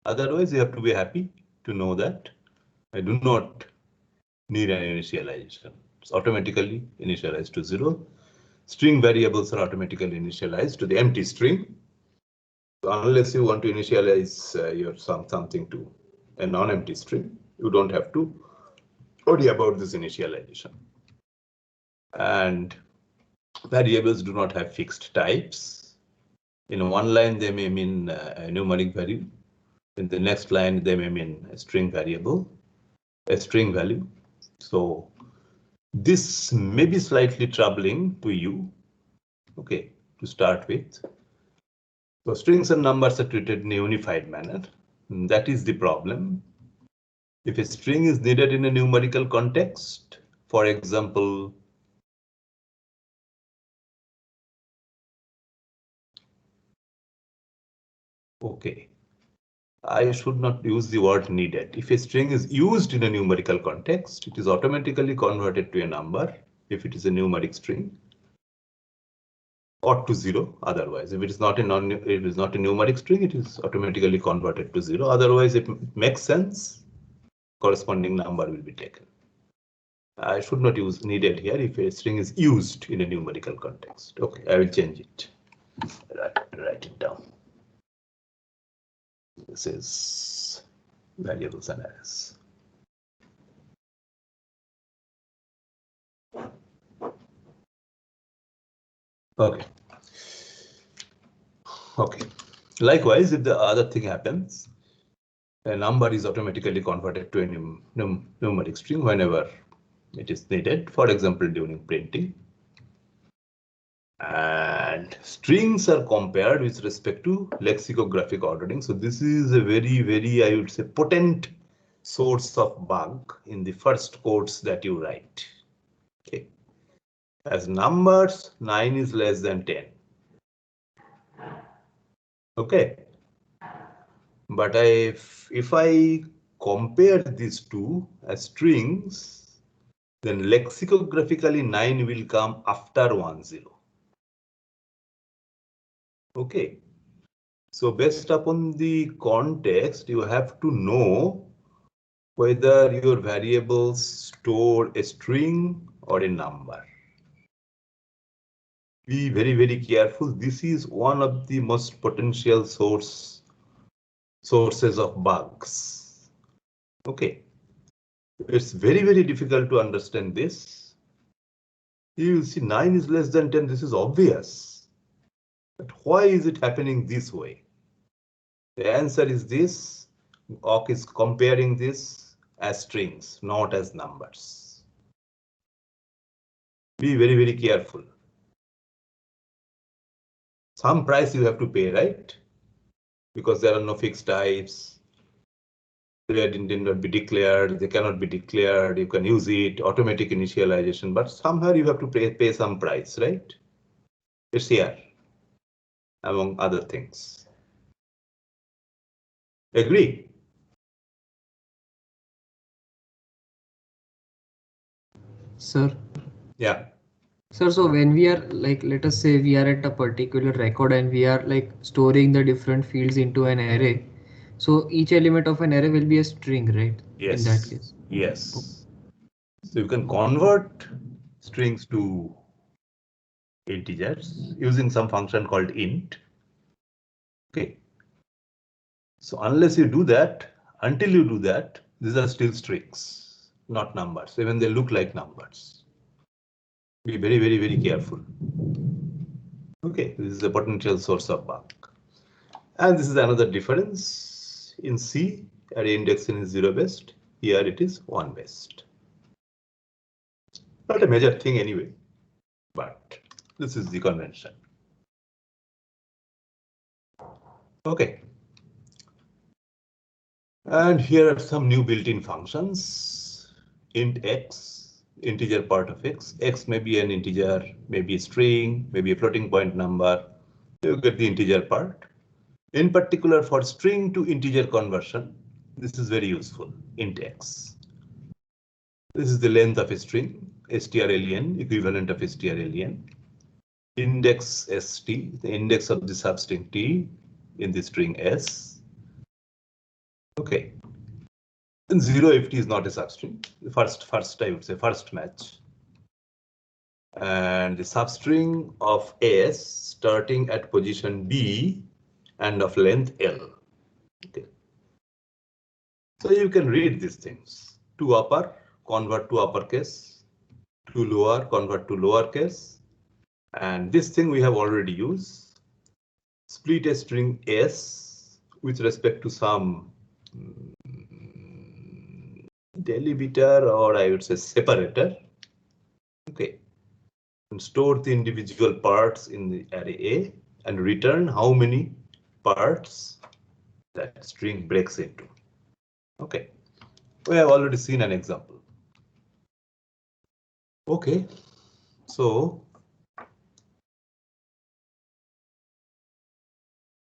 Otherwise, you have to be happy to know that I do not need an initialization. It's automatically initialized to 0. String variables are automatically initialized to the empty string. So unless you want to initialize your something to a non-empty string, you don't have to worry about this initialization. And variables do not have fixed types. In one line, they may mean a numeric value. In the next line, they may mean a string variable, a string value. So this may be slightly troubling to you. Okay, to start with. So strings and numbers are treated in a unified manner. And that is the problem. If a string is needed in a numerical context, for example, okay, I should not use the word needed. If a string is used in a numerical context, it is automatically converted to a number if it is a numeric string, or to 0 otherwise. If it is not a numeric string, it is automatically converted to 0. Otherwise, it makes sense. Corresponding number will be taken. I should not use needed here if a string is used in a numerical context. Okay, I will change it. Write it down. This is variables and arrays. Okay. Okay. Likewise, if the other thing happens, a number is automatically converted to a numeric string whenever it is needed, for example, during printing. And strings are compared with respect to lexicographic ordering. So this is a very, I would say, potent source of bug in the first codes that you write. Okay. As numbers, 9 is less than 10. Okay. But if I compare these two as strings, then lexicographically 9 will come after 10. Okay. So based upon the context, you have to know whether your variables store a string or a number. Be very careful. This is one of the most potential sources of bugs. Okay. It's very difficult to understand this. You see 9 is less than 10. This is obvious. But why is it happening this way? The answer is this. awk is comparing this as strings, not as numbers. Be very careful. Some price you have to pay, right? Because there are no fixed types. They did not be declared. They cannot be declared. You can use it, automatic initialization, but somehow you have to pay some price, right? It's here, among other things. Agree? Sir. Yeah. Sir, so when we are like, let us say we are at a particular record and we are like storing the different fields into an array. So each element of an array will be a string, right? Yes. In that case. Yes. So you can convert strings to integers using some function called int. Okay. So unless you do that, until you do that, these are still strings, not numbers, even they look like numbers. Be very, very, very careful. Okay, this is a potential source of bug. And this is another difference. In C, array indexing is 0 based. Here it is 1 based. Not a major thing anyway, but this is the convention. Okay. And here are some new built-in functions. Int x, integer part of x. X may be an integer, maybe a string, maybe a floating point number. You get the integer part. In particular, for string to integer conversion, this is very useful. Int x. This is the length of a string, strlen, equivalent of strlen. Index st, the index of the substring t in the string s. Okay. And 0 if t is not a substring. The first I would say first match. And the substring of s starting at position b and of length l. Okay. So you can read these things. To upper, convert to uppercase. To lower, convert to lowercase. And this thing we have already used. Split a string s with respect to some delimiter, or I would say separator. Okay. And store the individual parts in the array A and return how many parts that string breaks into. Okay. We have already seen an example. Okay. So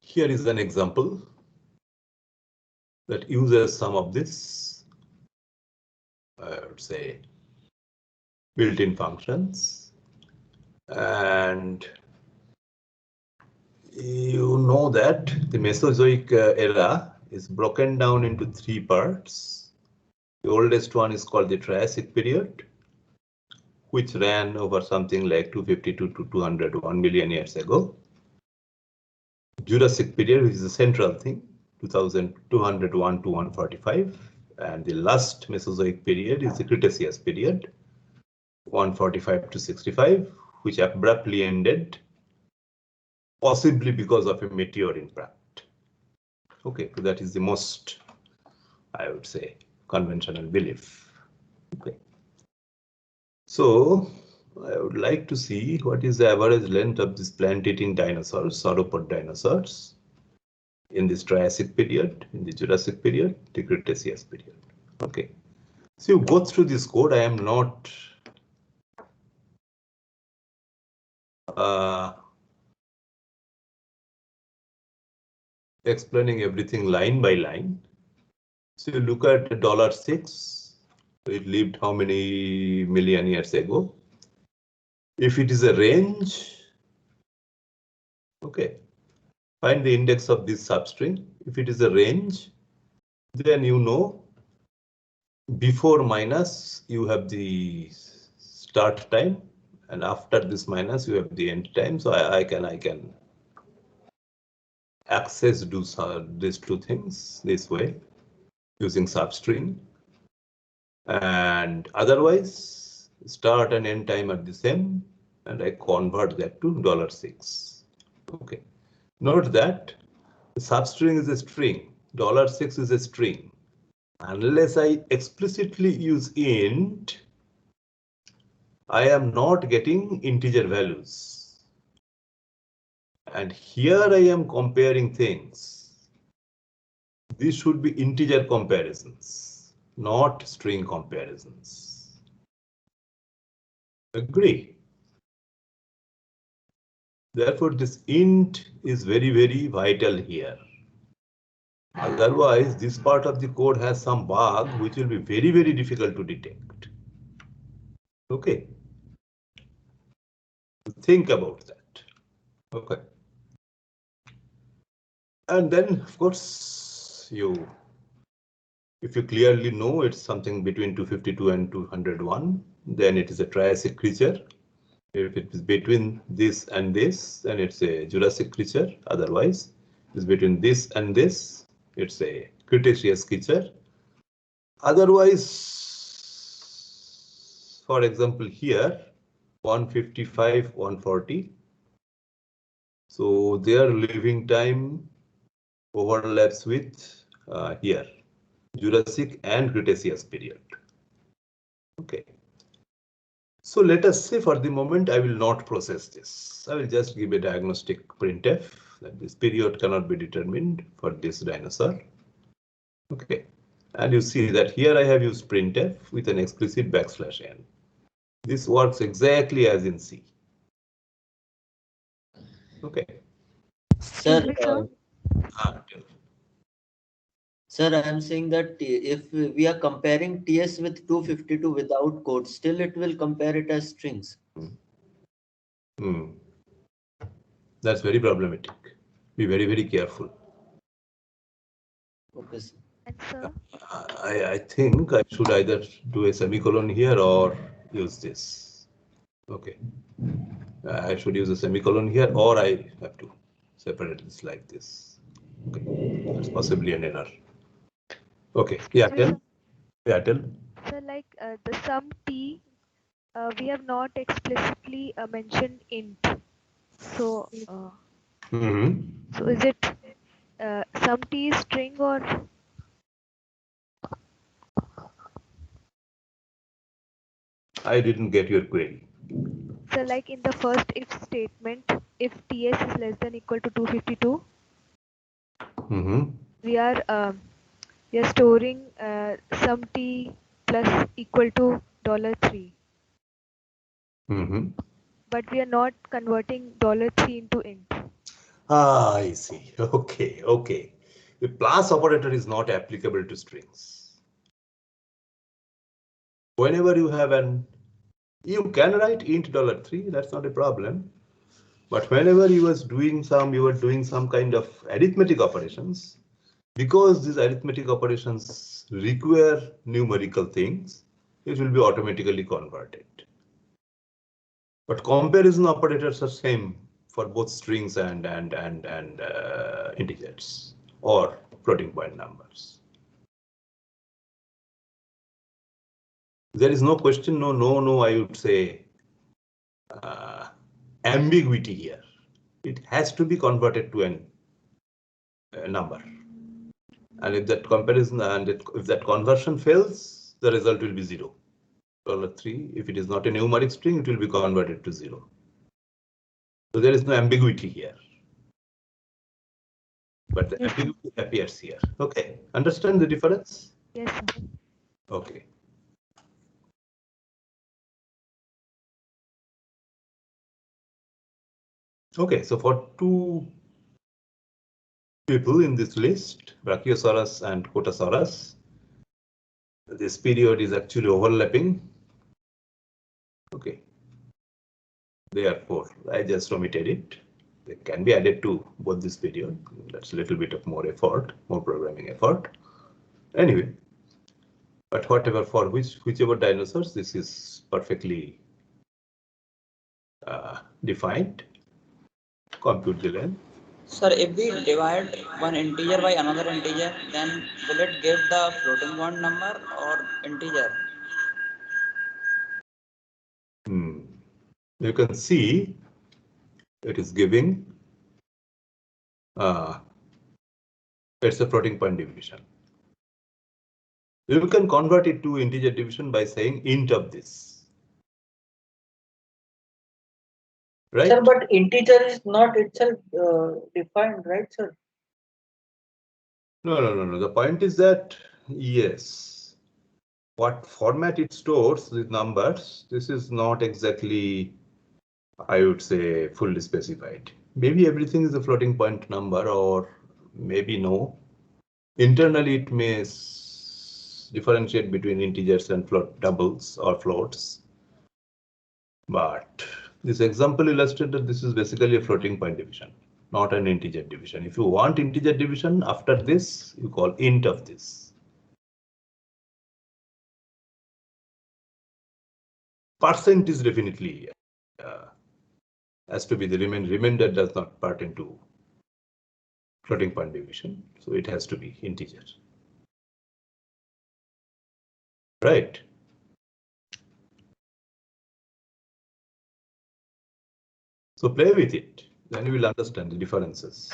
here is an example that uses some of this, I would say, built-in functions. And you know that the Mesozoic era is broken down into 3 parts. The oldest one is called the Triassic period, which ran over something like 252 to 201 million years ago. Jurassic period, which is the central thing, 2201 to 145. And the last Mesozoic period is the Cretaceous period, 145 to 65, which abruptly ended, possibly because of a meteor impact. Okay, so that is the most, I would say, conventional belief. Okay. So I would like to see what is the average length of these plant-eating dinosaurs, sauropod dinosaurs, in this Triassic period, in the Jurassic period, the Cretaceous period. Okay. So you go through this code. I am not explaining everything line by line. So you look at $6. It lived how many million years ago? If it is a range, okay, find the index of this substring. If it is a range, then you know before minus you have the start time, and after this minus you have the end time. So I can access these two things this way using substring, and otherwise start and end time are the same, and I convert that to $6. Okay. Note that the substring is a string. $6 is a string. Unless I explicitly use int, I am not getting integer values. And here I am comparing things. These should be integer comparisons, not string comparisons. Agree? Therefore, this int is very, very vital here. Otherwise, this part of the code has some bug which will be very, very difficult to detect. Okay. Think about that. Okay. And then, of course, if you clearly know it's something between 252 and 201, then it is a Triassic creature. If it is between this and this, then it's a Jurassic creature. Otherwise, it's between this and this, it's a Cretaceous creature. Otherwise, for example, here, 155, 140. So their living time overlaps with here, Jurassic and Cretaceous period. Okay. So let us say for the moment, I will not process this. I will just give a diagnostic printf that this period cannot be determined for this dinosaur. Okay. And you see that here I have used printf with an explicit \n. This works exactly as in C. Okay. Sir, Excuse me, sir. Sir, I am saying that if we are comparing TS with 252 without code, still it will compare it as strings. That's very problematic. Be very, very careful. Okay, sir. And sir, I think I should either do a semicolon here or use this. Okay. I should use a semicolon here, or I have to separate this like this. Okay. That's possibly an error. Okay. Yeah, excuse me, tell. Yeah, tell. sir, like the sum t, we have not explicitly mentioned int. So, so is it sum t is string or? I didn't get your query. So, like in the first if statement, if ts is less than equal to 252, we are storing sum t plus equal to $3. But we are not converting $3 into int. Ah, I see. Okay, okay. The plus operator is not applicable to strings. Whenever you have you can write int $3, that's not a problem. But whenever you were doing some kind of arithmetic operations, because these arithmetic operations require numerical things, it will be automatically converted. But comparison operators are same for both strings and integers or floating point numbers. There is no question, no, I would say ambiguity here. It has to be converted to a number. And if that comparison and if that conversion fails, the result will be $0. $3. If it is not a numeric string, it will be converted to 0. So there is no ambiguity here. But the ambiguity appears here. Okay, understand the difference? Yes, sir. Okay. Okay, so for two people in this list, Brachiosaurus and Cotasaurus, this period is actually overlapping. Okay. Therefore, I just omitted it. They can be added to both this period. That's a little bit of more effort, more programming effort. Anyway, but whatever for whichever dinosaurs, this is perfectly defined. Compute the length. Sir, if we divide one integer by another integer, then will it give the floating point number or integer? You can see it is giving it's a floating point division. You can convert it to integer division by saying int of this. Right? Sir, but integer is not itself defined, right, sir? No. The point is that, yes, what format it stores with numbers, this is not exactly, I would say, fully specified. Maybe everything is a floating point number, or maybe no. Internally, it may differentiate between integers and doubles or floats. But This example illustrated this is basically a floating point division, not an integer division. If you want integer division, after this, you call int of this. Percent is definitely has to be the remainder does not pertain to floating point division, so it has to be integer. Right. So play with it, then you will understand the differences.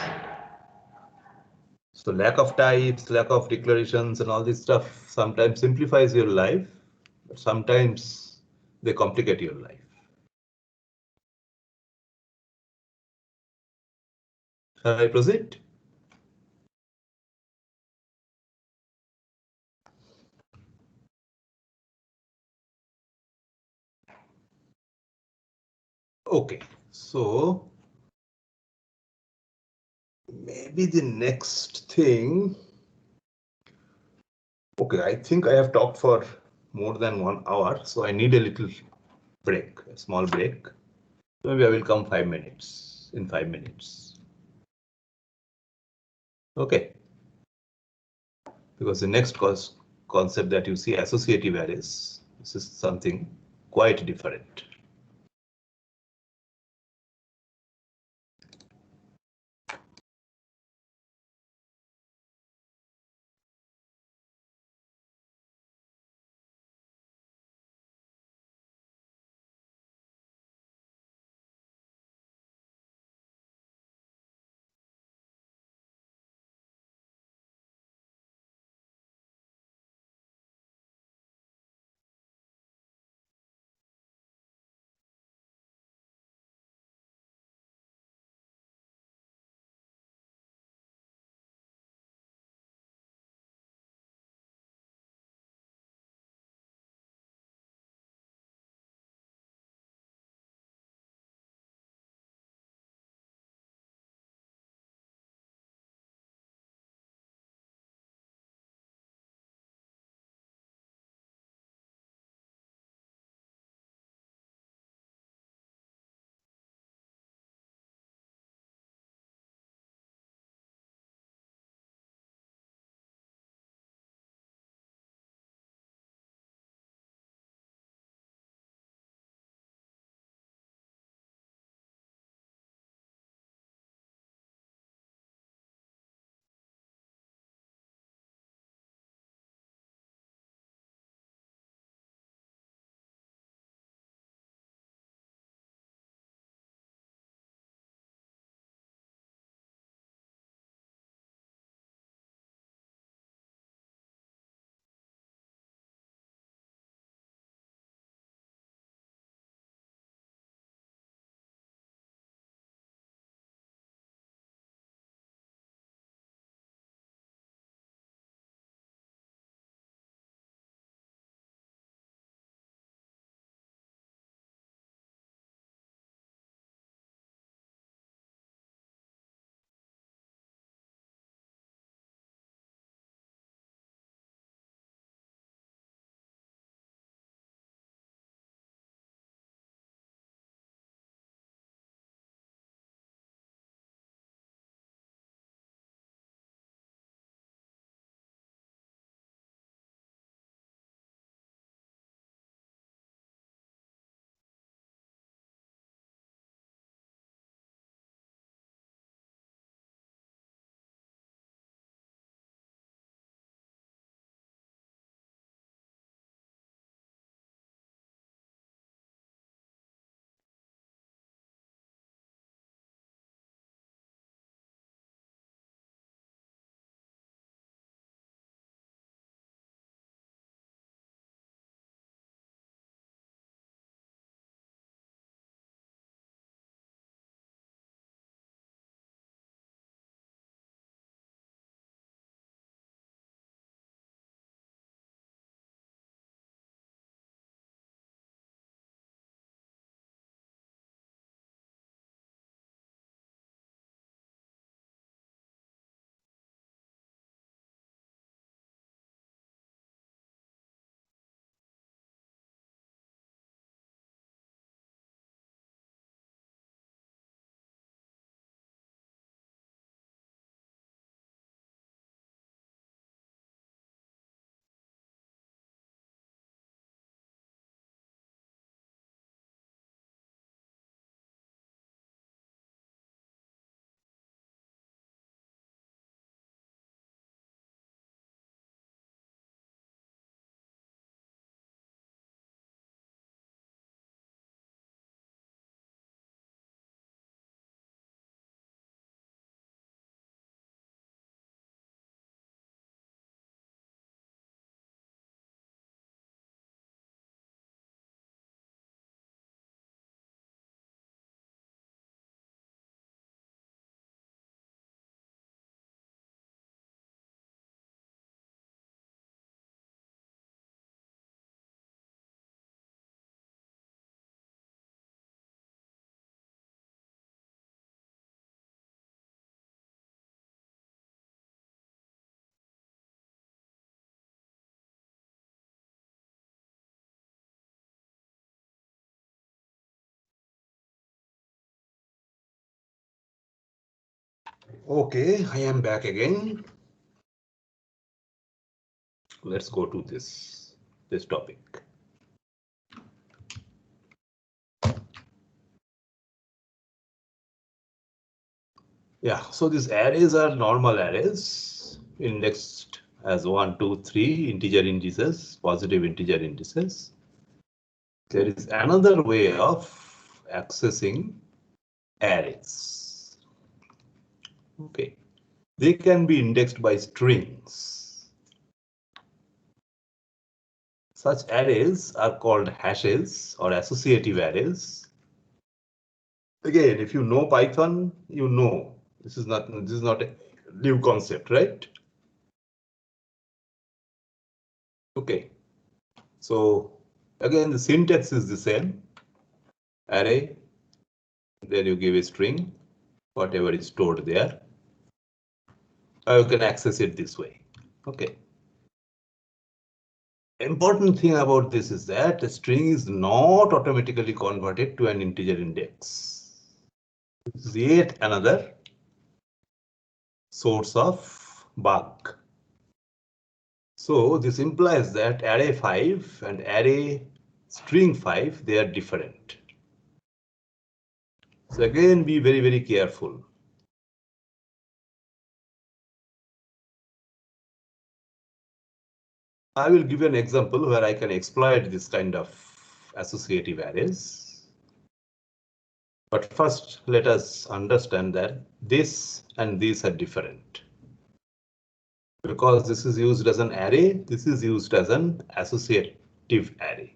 So lack of types, lack of declarations and all this stuff sometimes simplifies your life, but sometimes they complicate your life. Shall I proceed? Okay, so maybe the next thing. Okay, I think I have talked for more than 1 hour, so I need a little break, a small break. Maybe I will come 5 minutes, in 5 minutes. Okay. Because the next concept that you see, associative arrays, this is something quite different. Okay, I am back again. Let's go to this topic. Yeah, so these arrays are normal arrays indexed as 1, 2, 3 integer indices, positive integer indices. There is another way of accessing arrays. Okay, they can be indexed by strings. Such arrays are called hashes or associative arrays. Again, if you know Python, you know this is not a new concept, right? Okay, so again the syntax is the same. Array, then you give a string, whatever is stored there. You can access it this way. Okay. Important thing about this is that a string is not automatically converted to an integer index. This is yet another source of bug. So this implies that array 5 and array string 5, they are different. So again, be very, very careful. I will give you an example where I can exploit this kind of associative arrays. But first, let us understand that this and these are different. Because this is used as an array, this is used as an associative array.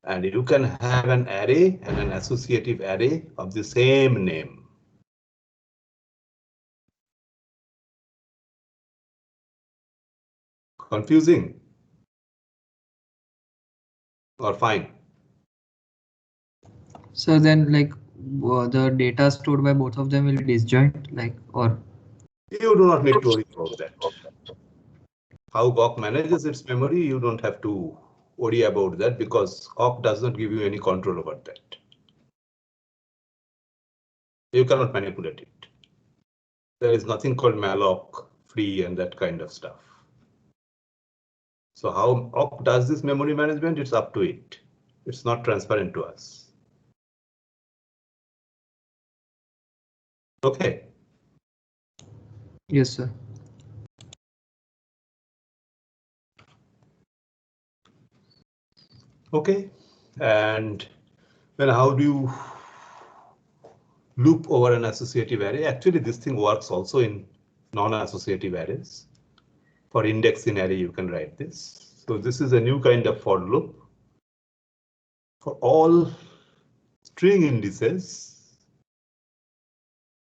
And you can have an array and an associative array of the same name. Confusing or fine? So then, like, the data stored by both of them will be disjoint, like, or? You do not need to worry about that. How Awk manages its memory, you don't have to worry about that because Awk does not give you any control over that. You cannot manipulate it. There is nothing called malloc, free, and that kind of stuff. So how Awk does this memory management, it's up to it. It's not transparent to us. Okay. Yes, sir. Okay. And then how do you loop over an associative array? Actually, this thing works also in non-associative arrays. For index in array, you can write this. So this is a new kind of for loop. For all string indices,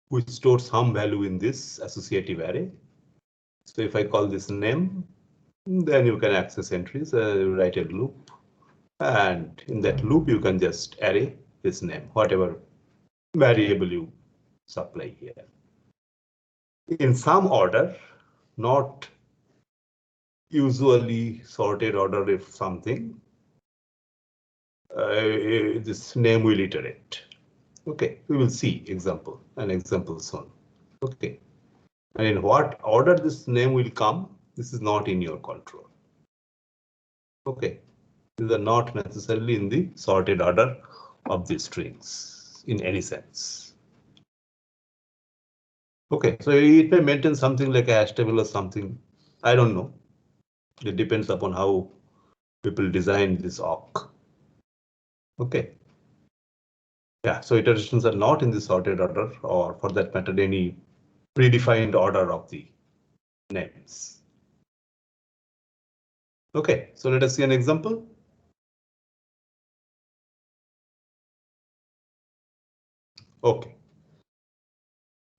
which store some value in this associative array. So if I call this name, then you can access entries, write a loop. And in that loop, you can just array this name, whatever variable you supply here. In some order, not usually sorted order if something, this name will iterate. Okay, we will see an example soon. Okay, and in what order this name will come, this is not in your control. Okay, these are not necessarily in the sorted order of the strings in any sense. Okay, so it may maintain something like a hash table or something. I don't know. It depends upon how people design this awk. Okay. Yeah, so iterations are not in the sorted order, or for that matter, any predefined order of the names. Okay, so let us see an example. Okay.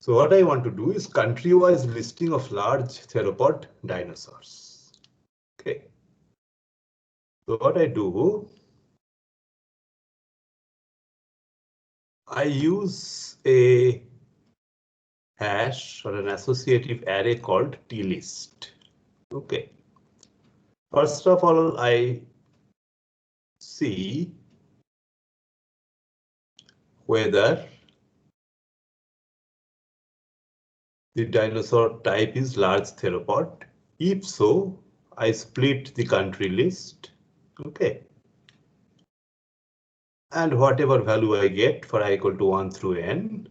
So what I want to do is country-wise listing of large theropod dinosaurs. Okay. So what I do, I use a hash or an associative array called tlist. Okay. First of all, I see whether the dinosaur type is large theropod. If so, I split the country list. Okay. And whatever value I get for I equal to 1 through n,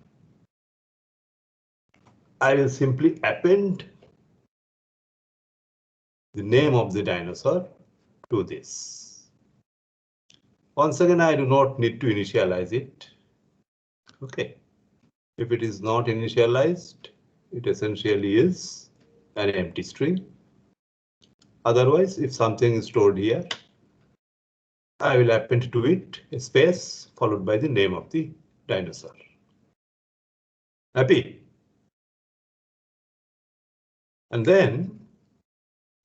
I will simply append the name of the dinosaur to this. Once again, I do not need to initialize it. Okay. If it is not initialized, it essentially is an empty string. Otherwise, if something is stored here, I will append to it a space followed by the name of the dinosaur. Happy? And then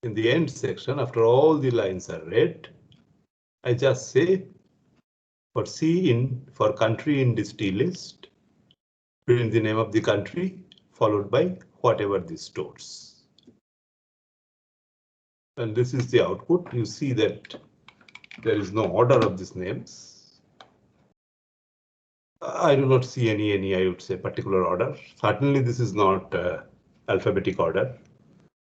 in the end section, after all the lines are read, I just say for for country in this T list, print the name of the country followed by whatever this stores. And this is the output. You see that there is no order of these names. I do not see any, I would say, particular order. Certainly, this is not alphabetic order.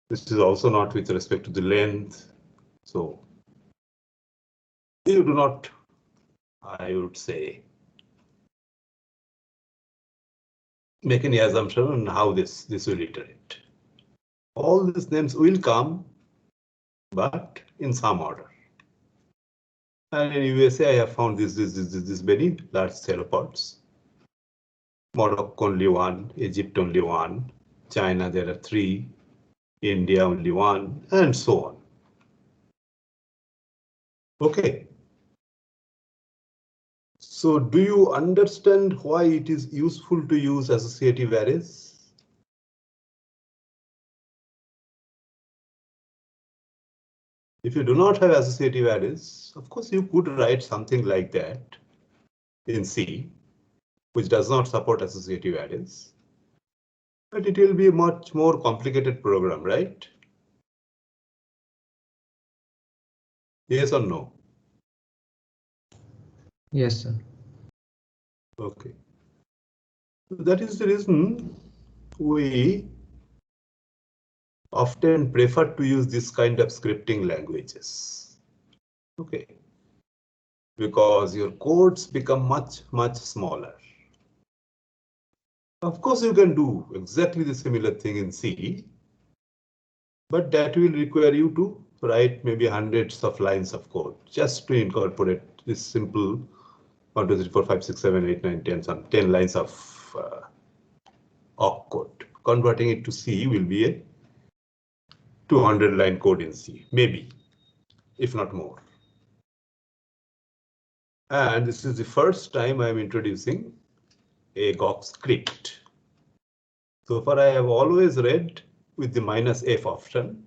This is also not with respect to the length. So you do not, I would say, make any assumption on how this will iterate. All these names will come, but in some order. And in USA, I have found this many large theropods. Morocco only 1, Egypt only 1, China there are 3, India only 1, and so on. Okay. So do you understand why it is useful to use associative arrays? If you do not have associative arrays, of course you could write something like that in C, which does not support associative arrays. But it will be a much more complicated program, right? Yes or no? Yes, sir. Okay. That is the reason we often prefer to use this kind of scripting languages. Okay. Because your codes become much smaller. Of course, you can do exactly the similar thing in C, but that will require you to write maybe hundreds of lines of code just to incorporate this simple 1, 2, 3, 4, 5, 6, 7, 8, 9, 10, some 10 lines of awk code. Converting it to C will be a 200-line code in C, maybe, if not more. And this is the first time I'm introducing a Gawk script. So far, I have always read with the -f option.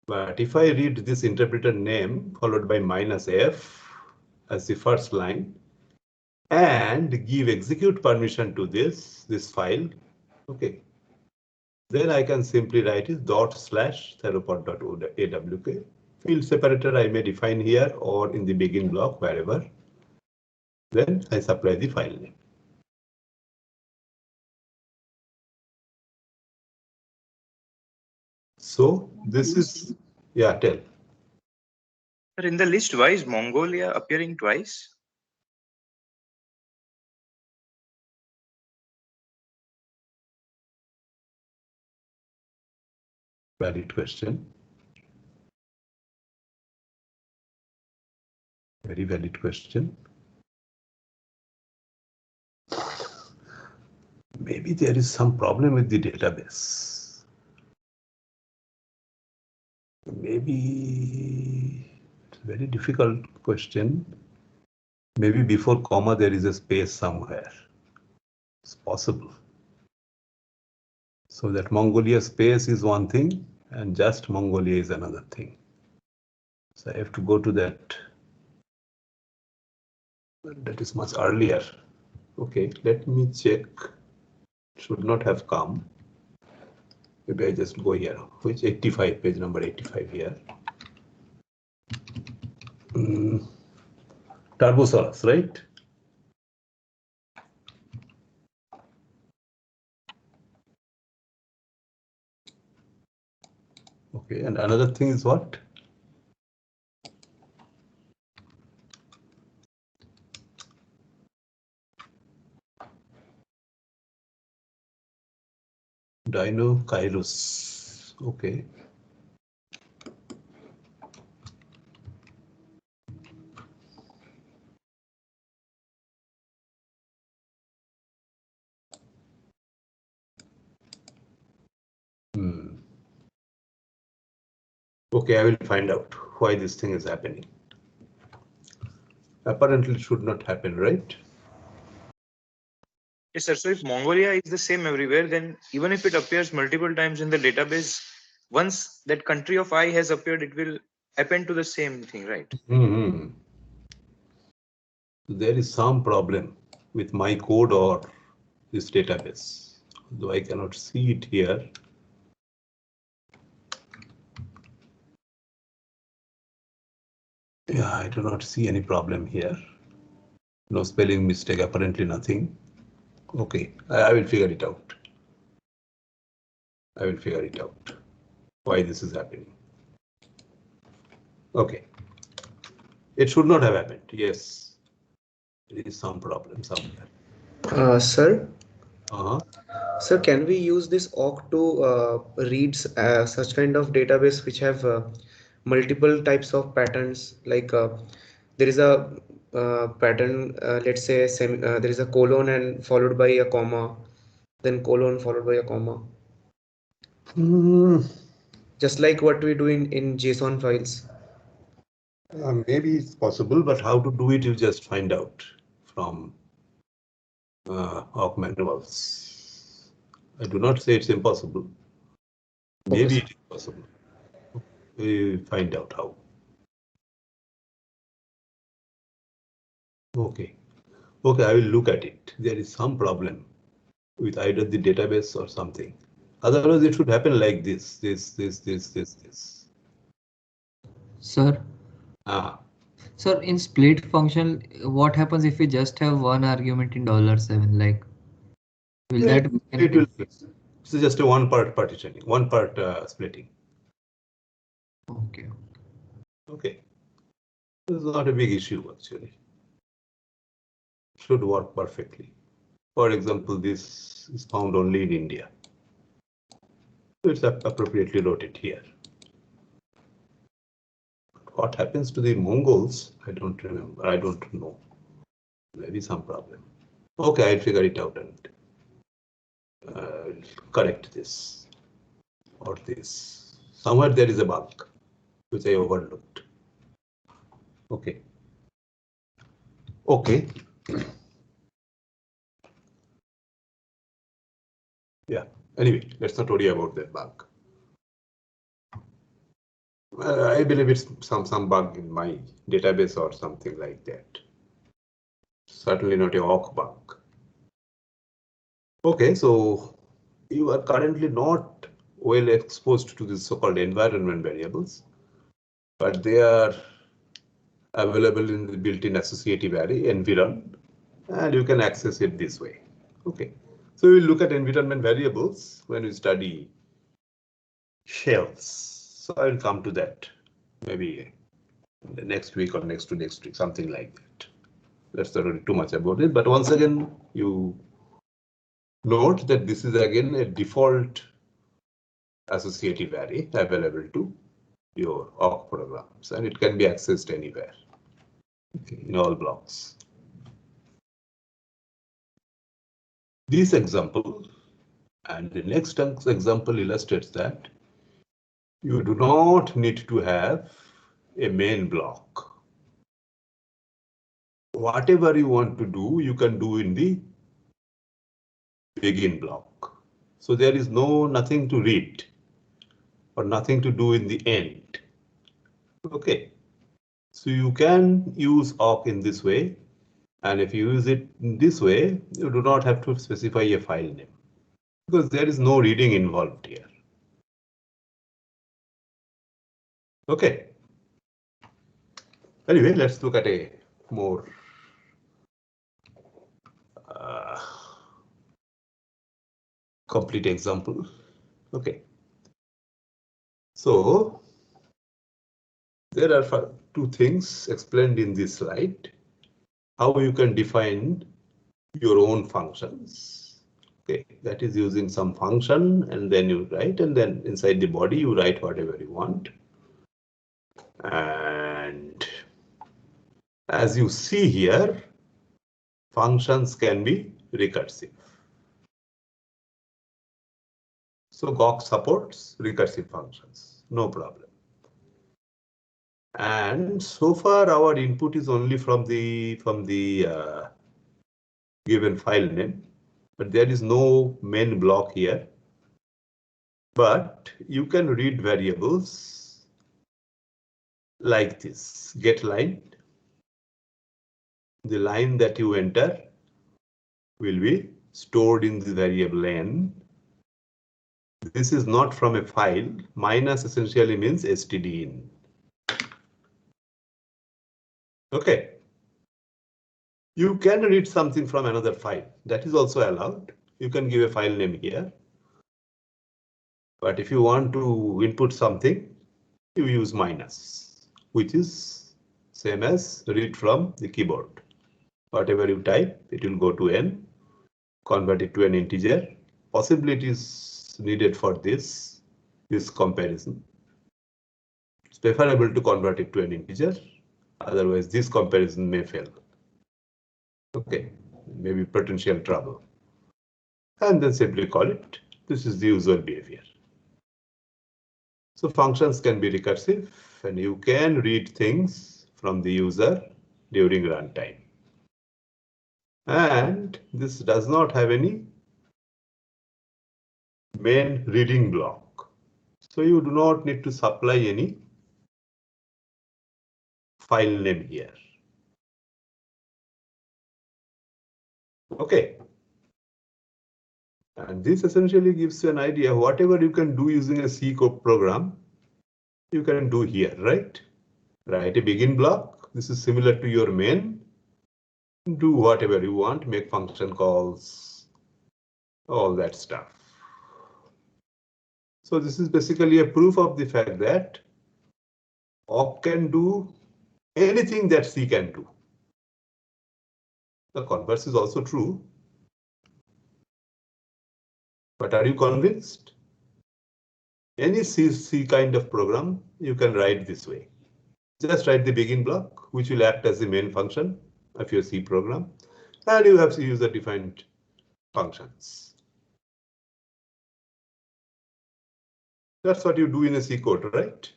But if I read this interpreter name followed by -f as the first line and give execute permission to this file, okay, then I can simply write is ./theropod.awk. Field separator I may define here or in the begin block, wherever. Then I supply the file name. So this is, yeah, tell. Sir, in the list, why is Mongolia appearing twice? Valid question. Very valid question. Maybe there is some problem with the database. Maybe it's a very difficult question. Maybe before comma there is a space somewhere. It's possible. So that Mongolia space is one thing and just Mongolia is another thing. So I have to go to that. That is much earlier. Okay, let me check. Should not have come. Maybe I just go here. Which 85, page number 85 here. Turbosaurus, right? Okay, and another thing is what? Dinokairos. Okay. Okay, I will find out why this thing is happening. Apparently, it should not happen, right? Yes, sir. So if Mongolia is the same everywhere, then even if it appears multiple times in the database, once that country of I has appeared, it will append to the same thing, right? There is some problem with my code or this database, though I cannot see it here. Yeah, I do not see any problem here. No spelling mistake, apparently nothing. Okay, I will figure it out. I will figure it out why this is happening. Okay. It should not have happened. Yes. There is some problem somewhere. Sir? Uh-huh. Sir, can we use this awk to read such kind of database which have multiple types of patterns? Like there is a pattern, let's say there is a colon and followed by a comma, then colon followed by a comma. Just like what we do in JSON files. Maybe it's possible, but how to do it, you just find out from awk manuals. I do not say it's impossible. Maybe it is possible. We find out how. Okay. Okay, I will look at it. There is some problem with either the database or something. Otherwise, it should happen like this. Sir. Sir, in split function, what happens if we just have one argument in $7? Like, will that? It will. It's just a one part partitioning, one part splitting. Okay. Okay. This is not a big issue actually. Should work perfectly. For example, this is found only in India. So it's appropriately noted here. What happens to the Mongols? I don't remember. I don't know. Maybe some problem. Okay, I'll figure it out and correct this or this. Somewhere there is a bug which I overlooked. Okay. Okay. Yeah. Anyway, let's not worry about that bug. I believe it's some bug in my database or something like that. Certainly not a awk bug. Okay, so you are currently not well exposed to these so-called environment variables, but they are available in the built-in associative array environ, and you can access it this way. Okay, so we'll look at environment variables when we study shells. So I will come to that maybe the next week or next to next week, something like that. Let's not worry too much about it. But once again, you note that this is again a default associative array available to your awk programs, and it can be accessed anywhere in all blocks. This example and the next example illustrates that you do not need to have a main block. Whatever you want to do, you can do in the begin block. So there is nothing to read or nothing to do in the end. Okay. So you can use awk in this way. And if you use it in this way, you do not have to specify a file name because there is no reading involved here. Okay. Anyway, let's look at a more complete example. Okay. So there are two things explained in this slide. How you can define your own functions. Okay, that is using some function and then you write, and then inside the body you write whatever you want. And as you see here, functions can be recursive. So Gawk supports recursive functions, no problem. And so far our input is only from the given file name, but there is no main block here. But you can read variables like this: get line. The line that you enter will be stored in the variable n. This is not from a file. Minus essentially means stdin. Okay. You can read something from another file. That is also allowed. You can give a file name here. But if you want to input something, you use minus, which is same as read from the keyboard. Whatever you type, it will go to n, convert it to an integer. Possibly it is needed for this comparison. It's preferable to convert it to an integer. Otherwise, this comparison may fail. Okay, maybe potential trouble. And then simply call it. This is the usual behavior. So functions can be recursive and you can read things from the user during runtime. And this does not have any main reading block. So you do not need to supply any file name here. Okay. And this essentially gives you an idea. Whatever you can do using a C code program, you can do here, right? Write a begin block. This is similar to your main. Do whatever you want, make function calls, all that stuff. So this is basically a proof of the fact that awk can do anything that C can do. The converse is also true. But are you convinced? Any C kind of program you can write this way. Just write the begin block, which will act as the main function of your C program, and you have user-defined functions. That's what you do in a C code, right?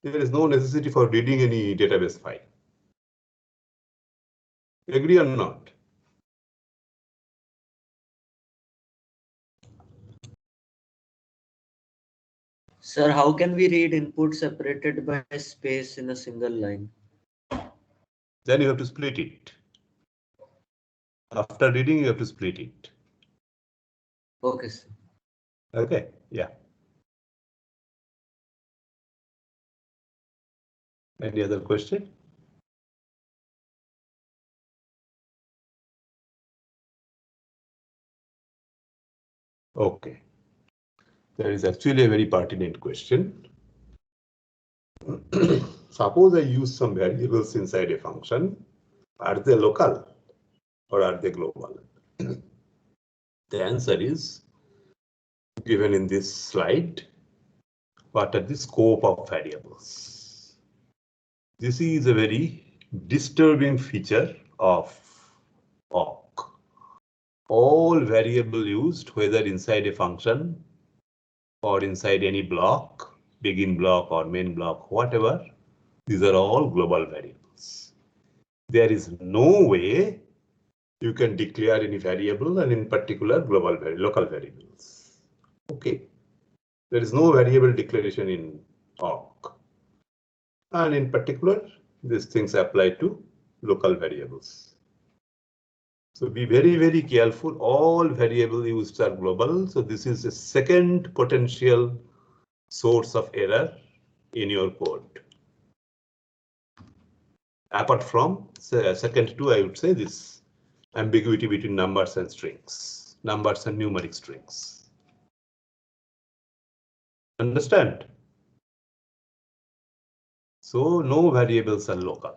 There is no necessity for reading any database file. Agree or not? Sir, how can we read input separated by space in a single line? Then you have to split it. After reading, you have to split it. Okay, sir. Okay, yeah. Any other question? Okay. There is actually a very pertinent question. Suppose I use some variables inside a function. Are they local or are they global? The answer is given in this slide. What are the scope of variables? This is a very disturbing feature of awk. All variable used, whether inside a function or inside any block, begin block or main block, whatever, these are all global variables. There is no way you can declare any variable and in particular local variables. Okay. There is no variable declaration in awk. And in particular, these things apply to local variables. So be very, very careful. All variable used are global. So this is a second potential source of error in your code. Apart from second two, I would say this ambiguity between numbers and strings, numbers and numeric strings. Understand? So no variables are local.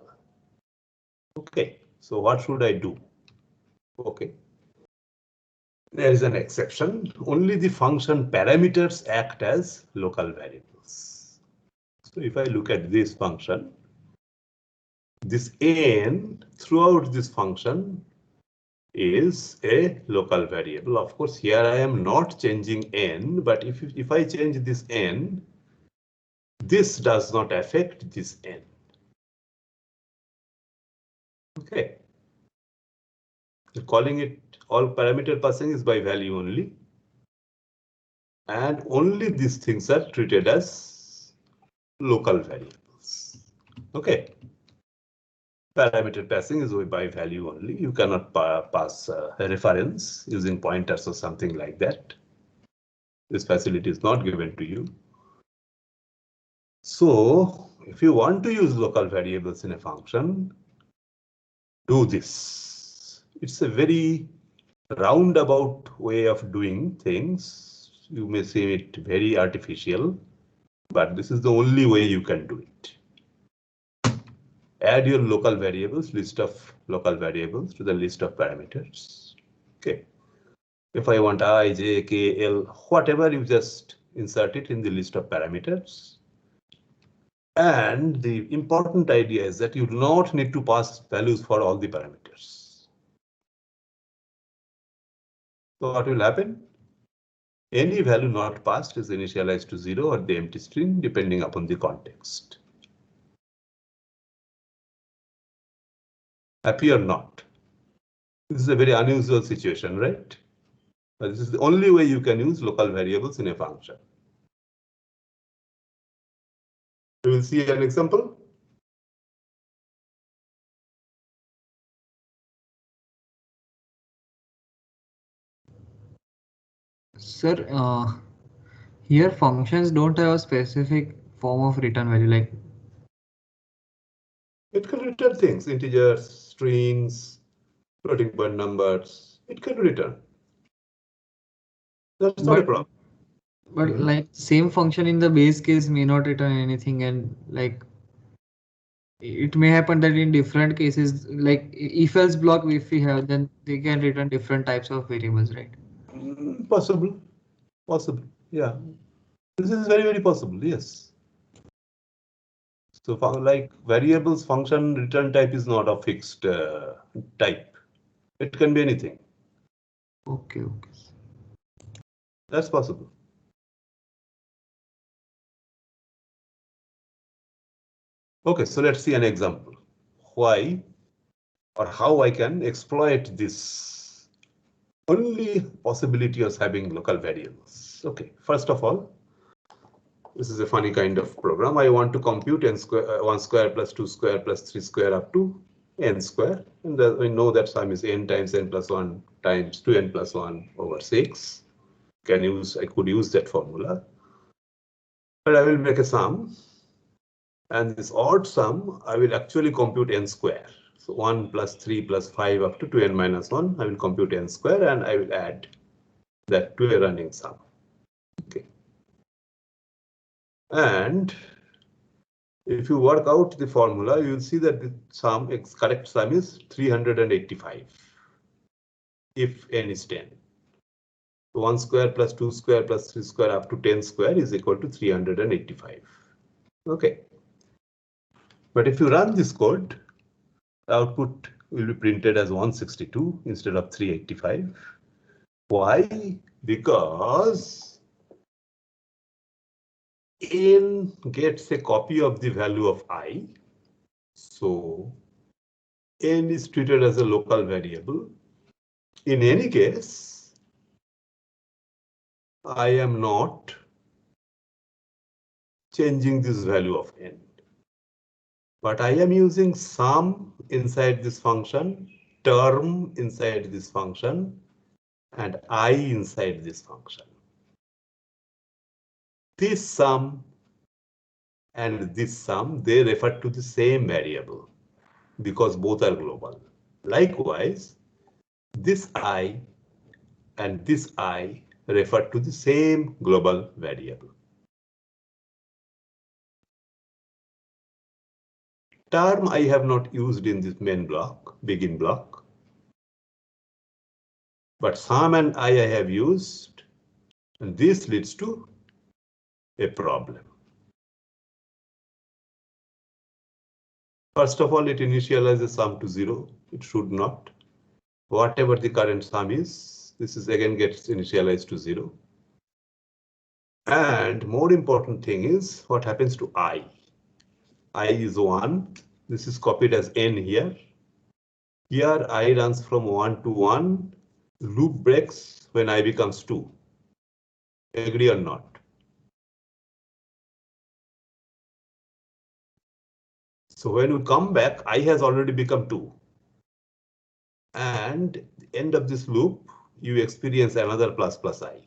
Okay, so what should I do? Okay. There is an exception. Only the function parameters act as local variables. So if I look at this function, this n throughout this function is a local variable. Of course, here I am not changing n, but if I change this n, this does not affect this n. Okay. Calling it all parameter passing is by value only. And only these things are treated as local variables. Okay. Parameter passing is by value only. You cannot pass a reference using pointers or something like that. This facility is not given to you. So if you want to use local variables in a function, do this. It's a very roundabout way of doing things. You may see it very artificial, but this is the only way you can do it. Add your local variables, list of local variables to the list of parameters. Okay. If I want I, j, k, l, whatever, you just insert it in the list of parameters. And the important idea is that you do not need to pass values for all the parameters. So what will happen? Any value not passed is initialized to 0 or the empty string, depending upon the context. Happy or not? This is a very unusual situation, right? But this is the only way you can use local variables in a function. We will see an example. Sir, here functions don't have a specific form of return value, like it can return things, integers, strings, floating point numbers. It can return. That's not a problem. But like same function in the base case may not return anything, and like it may happen that in different cases, like if else block, if we have, then they can return different types of variables, right? Possible. Possible. Yeah. This is very, very possible. Yes. So like variables function return type is not a fixed type. It can be anything. Okay. That's possible. Okay, so let's see an example. Why or how I can exploit this only possibility of having local variables. Okay, first of all, this is a funny kind of program. I want to compute n square, 1 square plus 2 square plus 3 square up to n square. And we know that sum is n times n plus 1 times 2n plus 1 over 6. I could use that formula. But I will make a sum. And this odd sum, I will actually compute n square. So 1 plus 3 plus 5 up to 2n minus 1, I will compute n square and I will add that to a running sum. Okay. And if you work out the formula, you will see that the correct sum is 385 if n is 10. So 1 square plus 2 square plus 3 square up to 10 square is equal to 385. Okay. But if you run this code, the output will be printed as 162 instead of 385. Why? Because n gets a copy of the value of I. So n is treated as a local variable. In any case, I am not changing this value of n. But I am using sum inside this function, term inside this function, and I inside this function. This sum and this sum, they refer to the same variable because both are global. Likewise, this I and this I refer to the same global variable. Term I have not used in this main block, begin block. But sum and I have used, and this leads to a problem. First of all, it initializes sum to 0. It should not. Whatever the current sum is, this is again gets initialized to 0. And more important thing is what happens to I. I is 1. This is copied as n here. Here I runs from 1 to 1. Loop breaks when I becomes 2. Agree or not? So when we come back, I has already become 2. And at the end of this loop, you experience another plus plus I.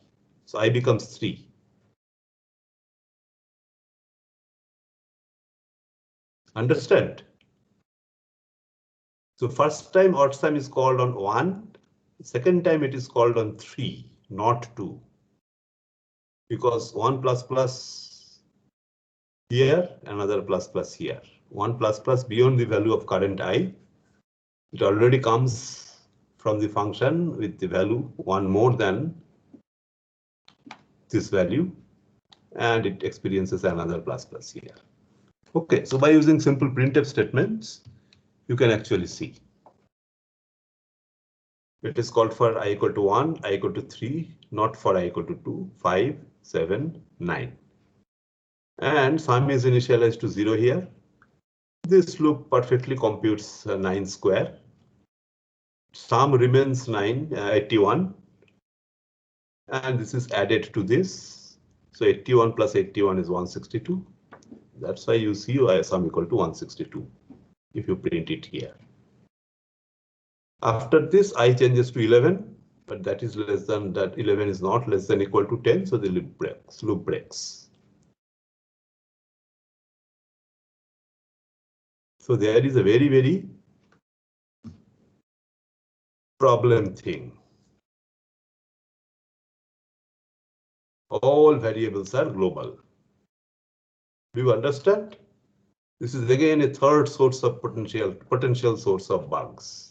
So I becomes 3. Understand? So first time odd sum is called on 1. Second time it is called on 3, not 2. Because 1 plus plus here, another plus plus here. 1 plus plus beyond the value of current I. It already comes from the function with the value 1 more than this value, and it experiences another plus plus here. Okay, so by using simple printf statements, you can actually see. It is called for I equal to 1, I equal to 3, not for I equal to 2, 5, 7, 9. And sum is initialized to 0 here. This loop perfectly computes 9 square. Sum remains 81. And this is added to this. So 81 plus 81 is 162. That's why you see sum equal to 162 if you print it here. After this, I changes to 11, but that is less than that. 11 is not less than equal to 10, so the loop breaks. So there is a very, very problem thing. All variables are global. Do you understand? This is again a third source of potential source of bugs.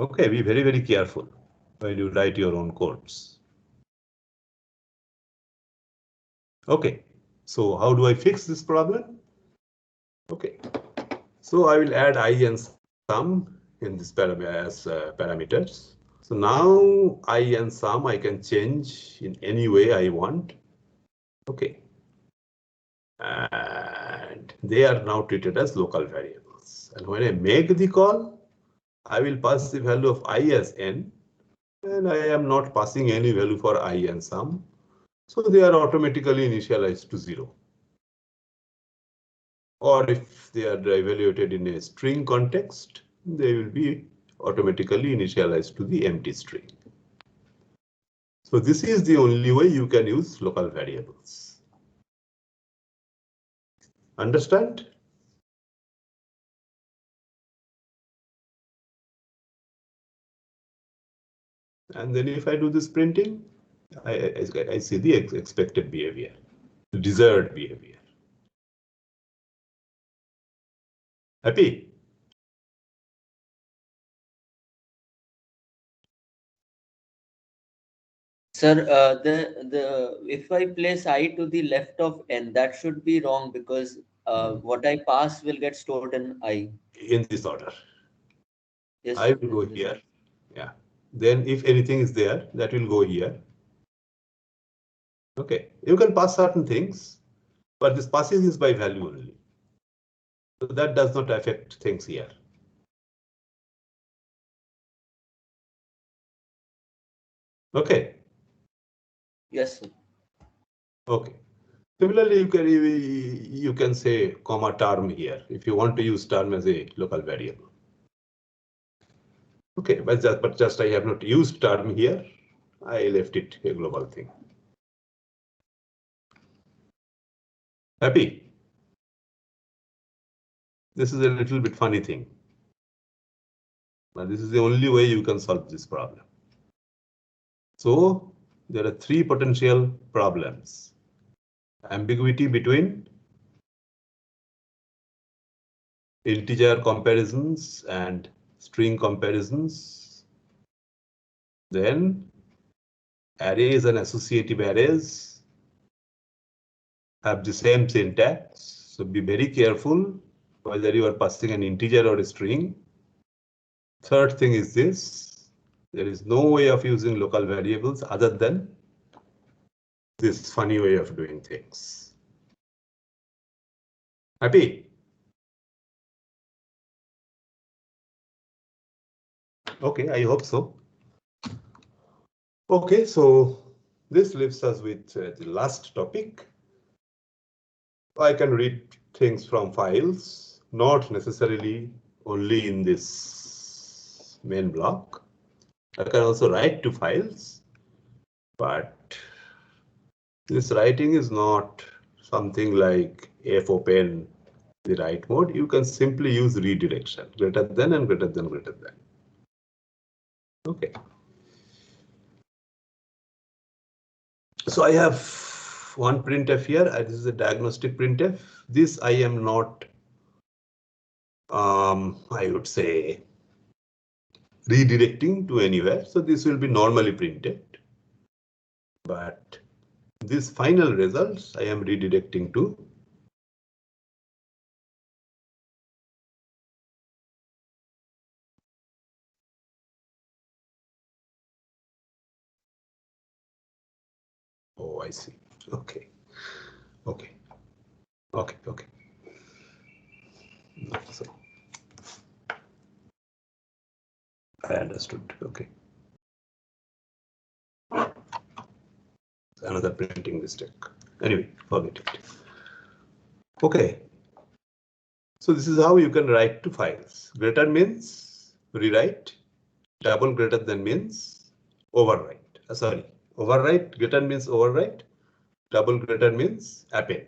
Okay, be very, very careful when you write your own codes. Okay, so how do I fix this problem? Okay, so I will add I and sum in this parameters. So now I and sum I can change in any way I want. Okay, and they are now treated as local variables. And when I make the call, I will pass the value of I as n, and I am not passing any value for I and sum. So they are automatically initialized to 0. Or if they are evaluated in a string context, they will be automatically initialized to the empty string. So this is the only way you can use local variables. Understand? And then if I do this printing, I see the expected behavior, the desired behavior. Happy? Sir, if I place I to the left of n, that should be wrong because what I pass will get stored in I. In this order. Yes, I will go here. Yeah. Then if anything is there, that will go here. Okay. You can pass certain things, but this passing is by value only. So that does not affect things here. Okay. Yes, sir. Okay. Similarly, you can say comma term here if you want to use term as a local variable. Okay, but just I have not used term here. I left it a global thing. Happy? This is a little bit funny thing. But this is the only way you can solve this problem. So there are 3 potential problems. ambiguity between integer comparisons and string comparisons. Then arrays and associative arrays have the same syntax. So be very careful whether you are passing an integer or a string. Third thing is this: there is no way of using local variables other than this funny way of doing things. Happy? Okay, I hope so. Okay, so this leaves us with the last topic. I can read things from files, not necessarily only in this main block. I can also write to files, but this writing is not something like fopen, the write mode. You can simply use redirection, greater than and greater than greater than. Okay. So I have one printf here. This is a diagnostic printf. This I am not, I would say, redirecting to anywhere. So this will be normally printed. But this final results I am redirecting to oh, I see. Okay. Okay. Okay. Okay. So I understood. Okay. Another printing mistake. Anyway, forget it. Okay. So this is how you can write to files. Greater means rewrite. Double greater than means overwrite. Sorry, overwrite. Greater means overwrite. Double greater means append.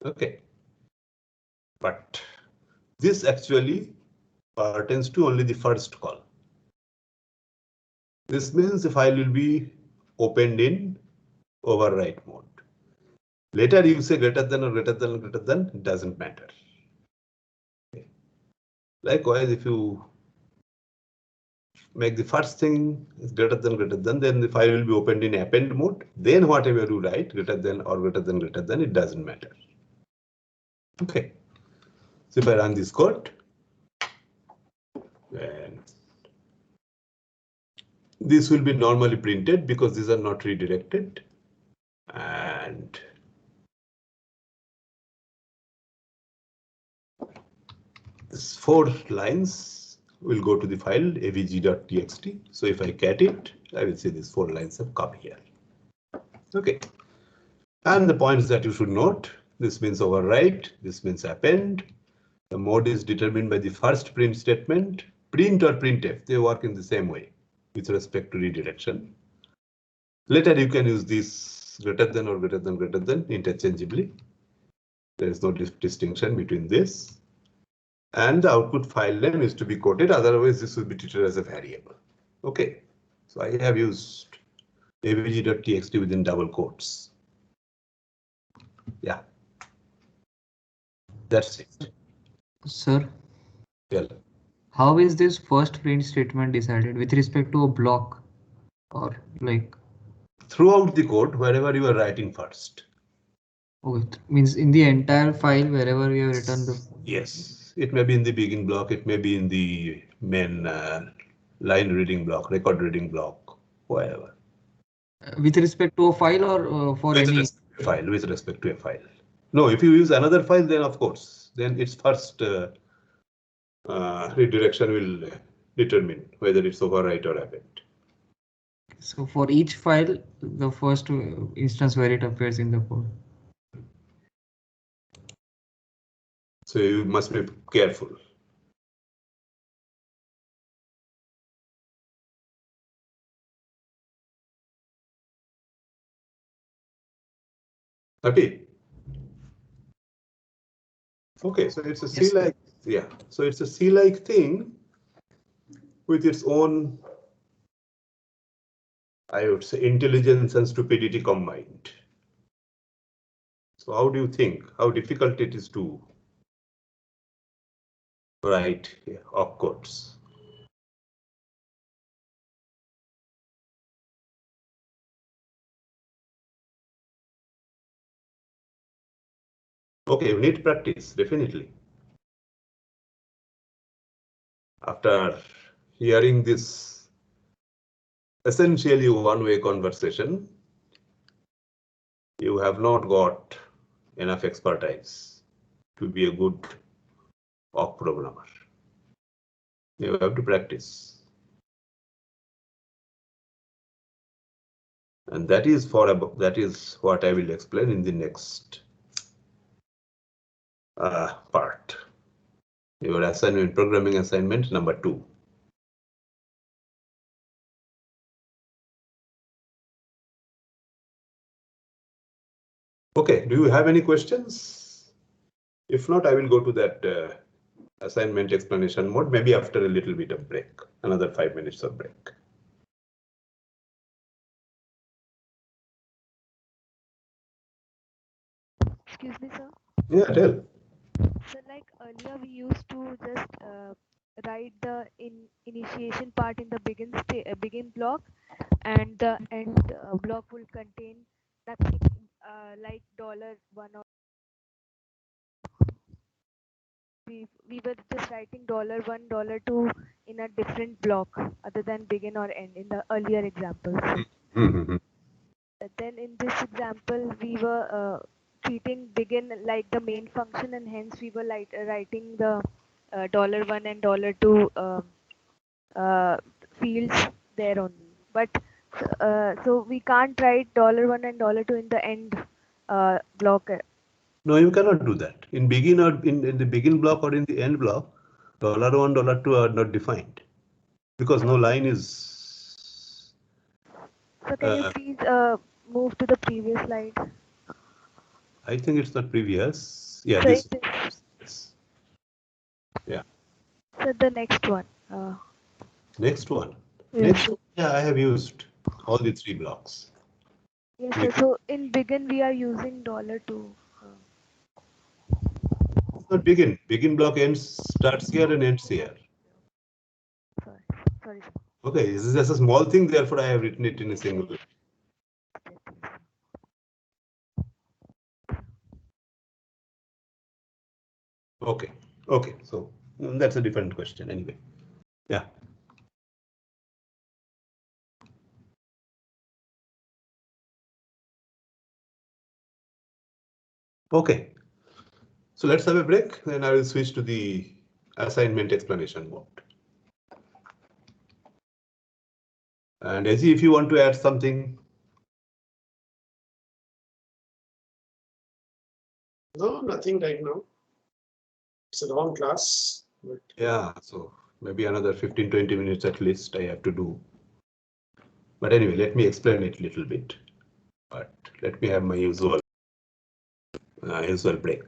Okay. But this actually pertains to only the first call. This means the file will be opened in overwrite mode. Later you say greater than or greater than, it doesn't matter. Okay. Likewise, if you make the first thing is greater than, then the file will be opened in append mode. Then whatever you write, greater than or greater than, it doesn't matter. Okay. So if I run this code, then this will be normally printed because these are not redirected. And this 4 lines will go to the file avg.txt. So if I cat it, I will see these 4 lines have come here. Okay. And the points that you should note, this means overwrite, this means append. The mode is determined by the first print statement. Print or printf, they work in the same way with respect to redirection. Later you can use this greater than or greater than interchangeably. There is no distinction between this. And the output file name is to be quoted, otherwise this will be treated as a variable. Okay, so I have used avg.txt within double quotes. Yeah, that's it. Sir, Well, how is this first print statement decided with respect to a block or like? Throughout the code, wherever you are writing first. Oh, it means in the entire file, wherever you have written the. Yes, it may be in the begin block, it may be in the main line reading block, record reading block, wherever. With respect to a file or for with any file, with respect to a file. No, if you use another file, then of course, then its first redirection will determine whether it's overwrite or append. So for each file, the first instance where it appears in the code. So you must be careful. Happy? Okay, so it's a C-like, yeah. So it's a C-like thing with its own, I would say, intelligence and stupidity combined. So how do you think? How difficult it is to write awk codes? Okay, you need practice, definitely. After hearing this essentially one-way conversation, you have not got enough expertise to be a good awk programmer. You have to practice. And that is what I will explain in the next part. Your assignment, programming assignment number 2. Okay, do you have any questions? If not, I will go to that assignment explanation mode, maybe after a little bit of break, another 5 minutes of break. Excuse me, sir. Yeah, tell. So like earlier we used to just write the initiation part in the begin block, and the end block will contain nothing like $1 or we were just writing $1, $2 in a different block other than begin or end in the earlier examples. Mm-hmm. Then in this example we were treating begin like the main function, and hence we were writing the $1 and $2 fields there only. But so we can't write $1 and $2 in the end block. No, you cannot do that. In begin or in the begin block or in the end block, $1, $2 are not defined because no line is. So can you please move to the previous slide? I think it's not previous. Yeah, So this. Yeah. So the next one. Next one. Yes. Next one, yeah, I have used all the 3 blocks. Yes, sir. So in begin we are using $2. It's not begin. Begin block starts here and ends here. Sorry. Okay, this is just a small thing, therefore I have written it in a single. Okay, so that's a different question anyway. Yeah. Okay, so let's have a break, then I will switch to the assignment explanation mode. And Ezzy, if you want to add something. No, nothing right now. It's a long class. But yeah, so maybe another 15-20 minutes at least I have to do. But anyway, let me explain it a little bit. But let me have my usual break.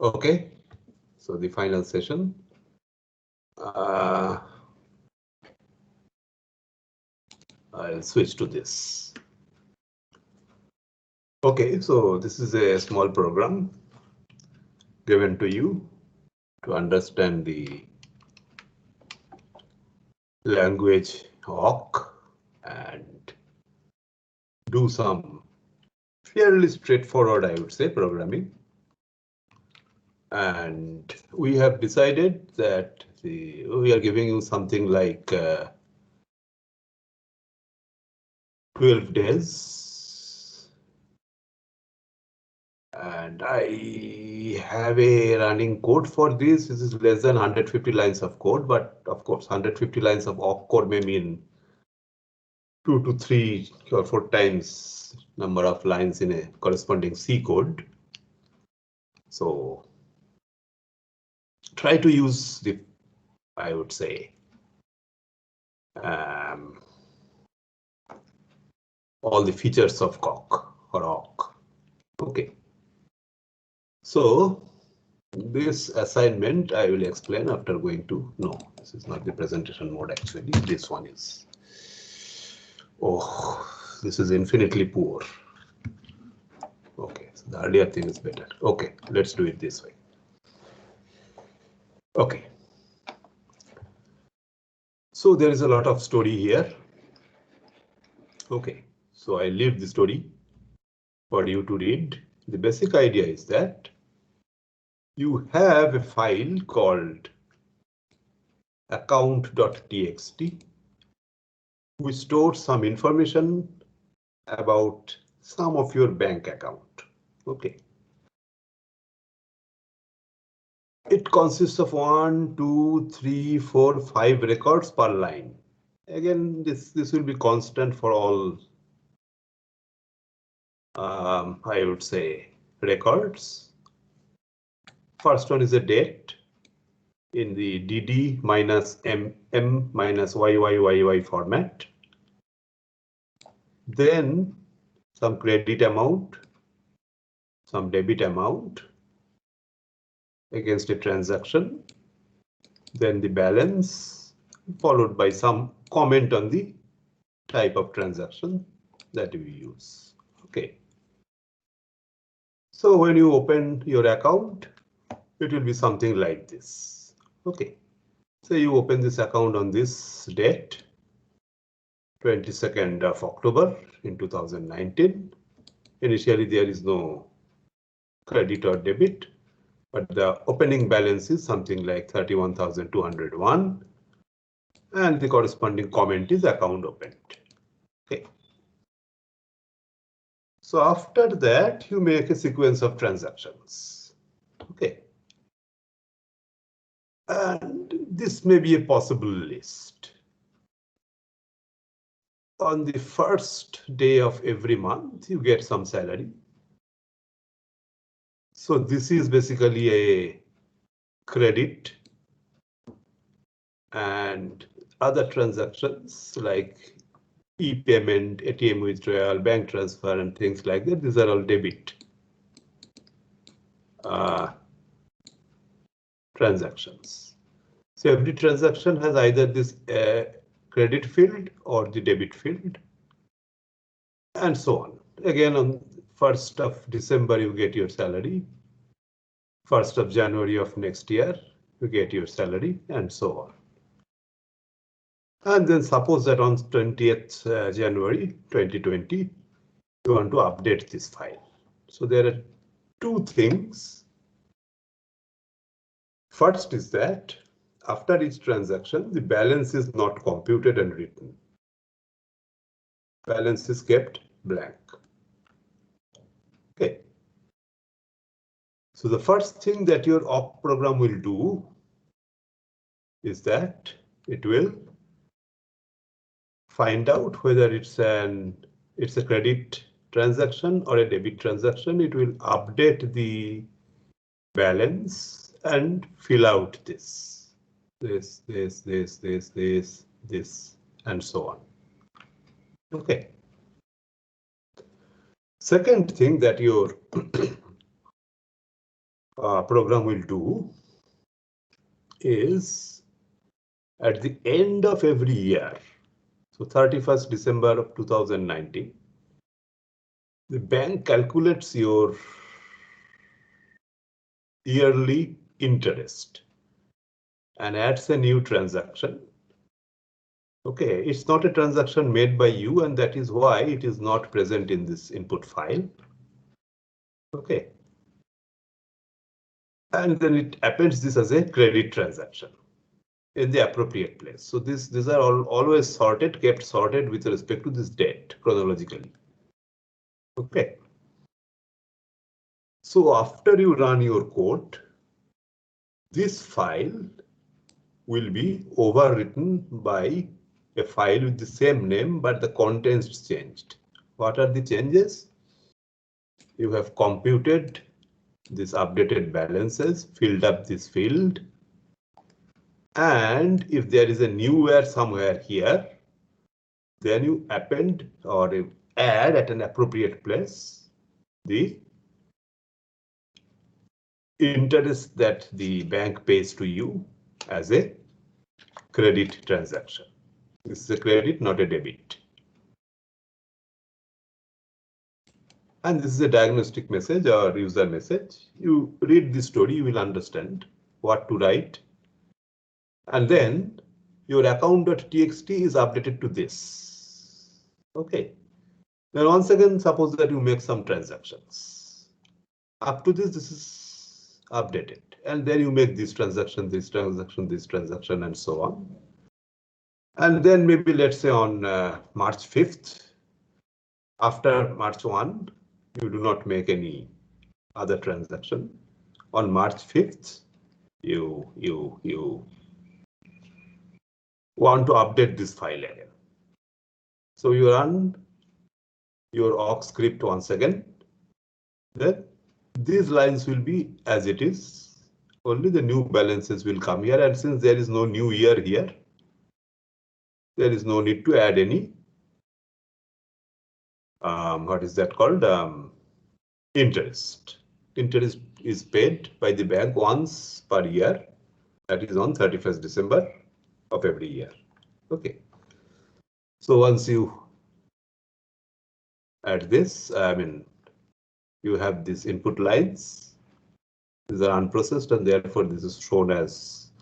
Okay, so the final session. I'll switch to this. Okay, so this is a small program given to you to understand the language awk and do some fairly straightforward, I would say, programming. And we have decided that we are giving you something like 12 days. And I have a running code for this. This is less than 150 lines of code, but of course, 150 lines of awk code may mean 2 to 3 or 4 times number of lines in a corresponding C code. So try to use the, I would say, all the features of Coq or awk. Okay. So this assignment I will explain after going to, no, this is not the presentation mode actually. This one is, oh, this is infinitely poor. Okay, so the earlier thing is better. Okay, let's do it this way. Okay. So there is a lot of story here. Okay, so I leave the story for you to read. The basic idea is that you have a file called account.txt which stores some information about some of your bank account. Okay. It consists of 1, 2, 3, 4, 5 records per line. Again, this will be constant for all, I would say, records. First one is a date in the DD minus MM minus YYYY format. Then some credit amount, some debit amount against a transaction, then the balance, followed by some comment on the type of transaction that we use. Okay. So when you open your account, it will be something like this. Okay. So you open this account on this date, 22nd of October in 2019. Initially, there is no credit or debit, but the opening balance is something like 31,201. And the corresponding comment is account opened. Okay. So after that, you make a sequence of transactions. Okay. And this may be a possible list. On the first day of every month, you get some salary. So this is basically a credit, and other transactions like e-payment, ATM withdrawal, bank transfer, and things like that, these are all debit transactions. So every transaction has either this credit field or the debit field, and so on. Again, on 1st of December, you get your salary. 1st of January of next year, you get your salary, and so on. And then suppose that on 20th January 2020, you want to update this file. So there are two things. First is that after each transaction, the balance is not computed and written. Balance is kept blank. Okay. So the first thing that your awk program will do is that it will find out whether it's a credit transaction or a debit transaction. It will update the balance and fill out this, and so on. Okay. Second thing that your program will do is at the end of every year, so 31st December of 2019, the bank calculates your yearly interest and adds a new transaction. Okay, it's not a transaction made by you, and that is why it is not present in this input file. Okay. And then it appends this as a credit transaction in the appropriate place. So these are always sorted, kept sorted with respect to this date chronologically. Okay. So after you run your code, this file will be overwritten by a file with the same name, but the contents changed. What are the changes? You have computed this updated balances, filled up this field. And if there is a newhere somewhere here, then you append or you add at an appropriate place the interest that the bank pays to you as a credit transaction. This is a credit, not a debit. And this is a diagnostic message or user message. You read the story, you will understand what to write. And then your account.txt is updated to this. Okay. Then once again, suppose that you make some transactions. Up to this is updated. And then you make this transaction, this transaction, this transaction, and so on. And then maybe let's say on March 5th, after March 1, you do not make any other transaction. On March 5th, you want to update this file again. So you run your awk script once again. Then these lines will be as it is. Only the new balances will come here, and since there is no new year here, there is no need to add any what is that called, interest. Interest is paid by the bank once per year, that is on 31st December of every year. Okay, so once you add this, you have these input lines. These are unprocessed, and therefore this is shown as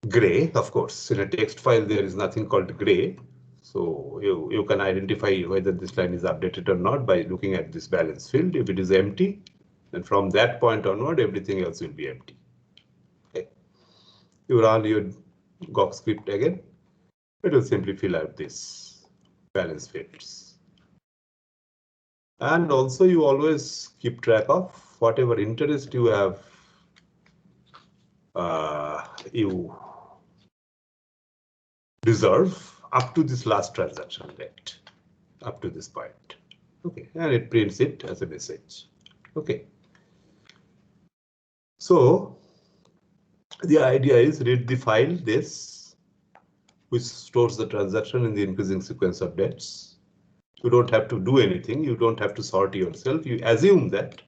gray. Of course, in a text file there is nothing called gray. So you can identify whether this line is updated or not by looking at this balance field. If it is empty, then from that point onward, everything else will be empty. Okay. You run your Gawk script again. It will simply fill out this balance fields. And also you always keep track of whatever interest you have you reserve up to this last transaction date, up to this point. Okay, and it prints it as a message. Okay. So the idea is read the file this, which stores the transaction in the increasing sequence of dates. You don't have to do anything. You don't have to sort yourself. You assume that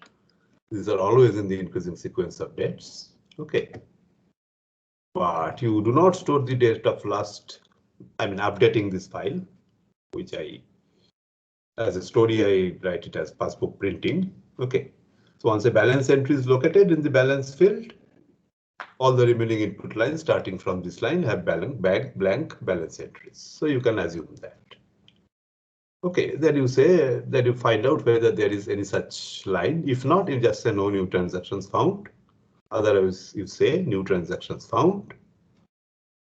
these are always in the increasing sequence of dates. Okay. But you do not store the date of last, updating this file, which as a story, I write it as passbook printing. Okay. So once a balance entry is located in the balance field, all the remaining input lines starting from this line have blank balance entries. So you can assume that. Okay, then you say that you find out whether there is any such line. If not, you just say no new transactions found. Otherwise, you say new transactions found.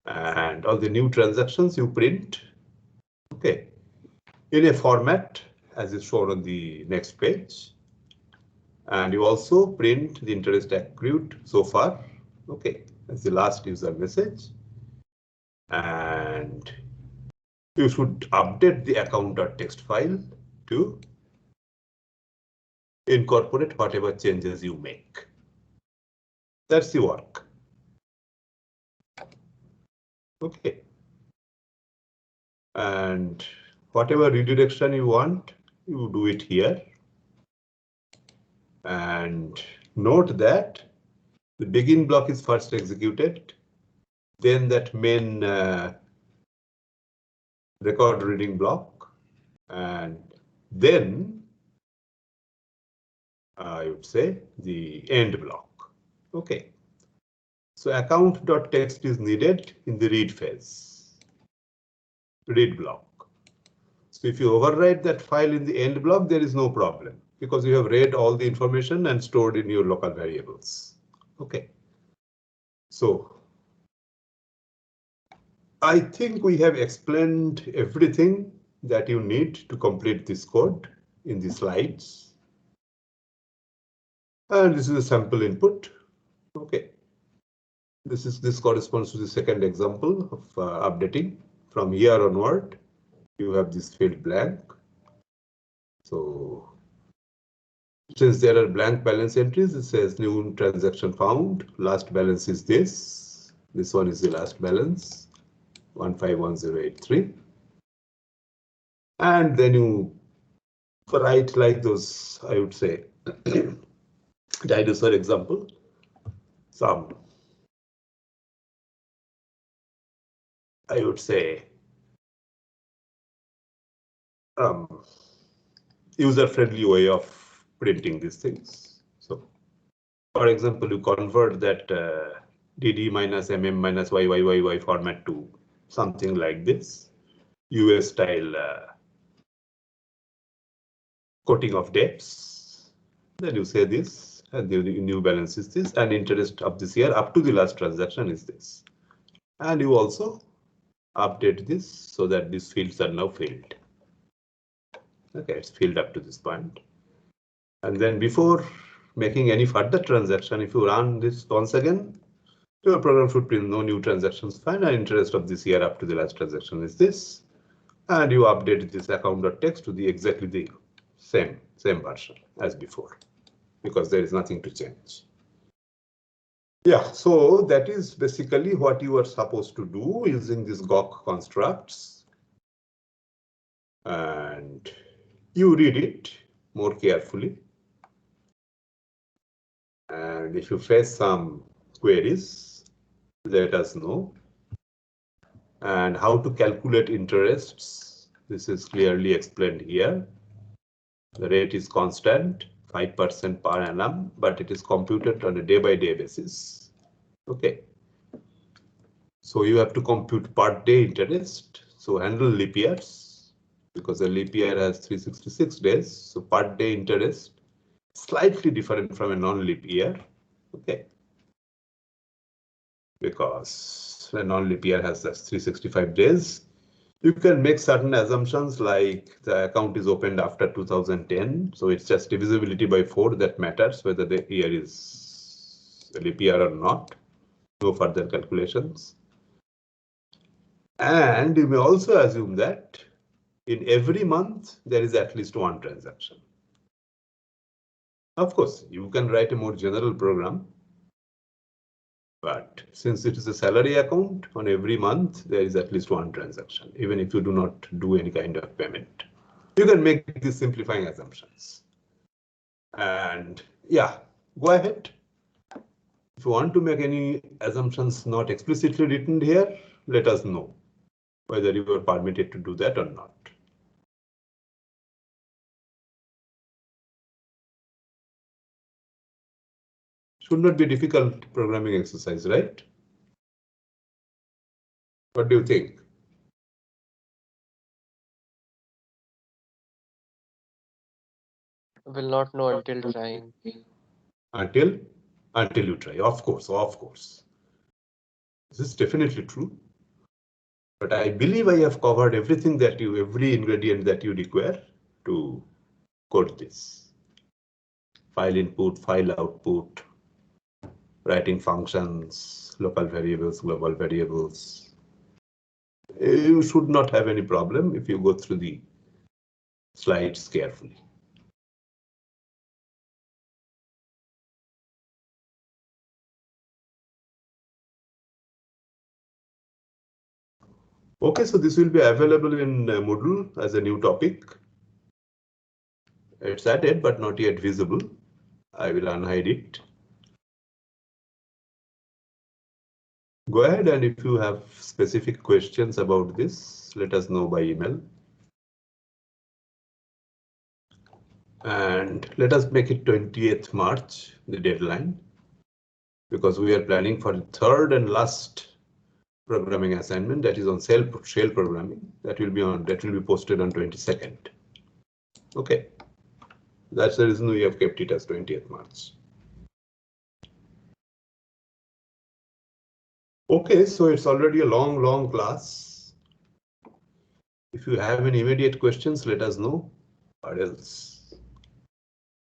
And all the new transactions you print. Okay, in a format as is shown on the next page. And you also print the interest accrued so far. Okay, that's the last user message. And you should update the account.txt file to incorporate whatever changes you make. That's the work. Okay. And whatever redirection you want, you do it here. And note that the begin block is first executed, then that main record reading block, and then I would say the end block. Okay. So account.txt is needed in the read phase, read block. So if you overwrite that file in the end block, there is no problem because you have read all the information and stored in your local variables. Okay. So I think we have explained everything that you need to complete this code in the slides. And this is a sample input. Okay. This corresponds to the second example of updating. From here onward, you have this field blank. So since there are blank balance entries, it says new transaction found. Last balance is this. This one is the last balance, 151083. And then you write like those, I would say, dinosaur example. Some, I would say, user-friendly way of printing these things. So, for example, you convert that dd minus mm minus yyyy format to something like this, US style quoting of debts. Then you say this, and the new balance is this, and interest of this year up to the last transaction is this. And you also update this so that these fields are now filled. Okay, it's filled up to this point. And then before making any further transaction, if you run this once again, your program should print no new transactions, fine, and interest of this year up to the last transaction is this. And you update this account.txt to the exactly the same version as before, because there is nothing to change. Yeah, so that is basically what you are supposed to do using these Gawk constructs. And you read it more carefully. And if you face some queries, let us know. And how to calculate interests, this is clearly explained here. The rate is constant, 5% per annum, but it is computed on a day-by-day basis. Okay. So you have to compute per day interest. So handle leap years, because a leap year has 366 days. So per day interest, slightly different from a non-leap year. Okay. Because a non-leap year has just 365 days. You can make certain assumptions like the account is opened after 2010. So it's just divisibility by 4 that matters, whether the year is a leap year or not. No further calculations. And you may also assume that in every month, there is at least one transaction. Of course, you can write a more general program. But since it is a salary account, on every month, there is at least one transaction, even if you do not do any kind of payment. You can make these simplifying assumptions. And yeah, go ahead. If you want to make any assumptions not explicitly written here, let us know whether you are permitted to do that or not. Should not be difficult programming exercise, right? What do you think? Will not know until trying. Until you try, of course. This is definitely true. But I believe I have covered everything that every ingredient that you require to code this. File input, file output, writing functions, local variables, global variables. You should not have any problem if you go through the slides carefully. Okay, so this will be available in Moodle as a new topic. It's added, but not yet visible. I will unhide it. Go ahead, and if you have specific questions about this, let us know by email. And let us make it 20th March, the deadline, because we are planning for the third and last programming assignment, that is on shell programming. That will be posted on 22nd. Okay, that's the reason we have kept it as 20th March. Okay, so it's already a long class. If you have any immediate questions, let us know, or else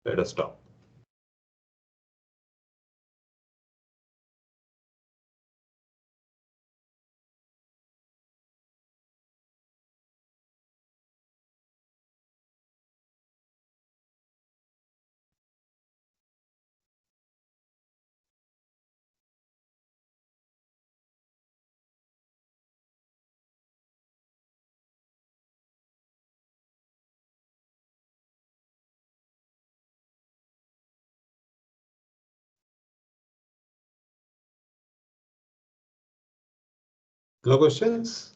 let us stop. No questions?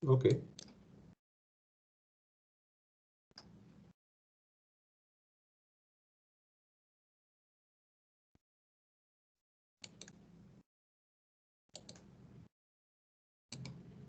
Okay.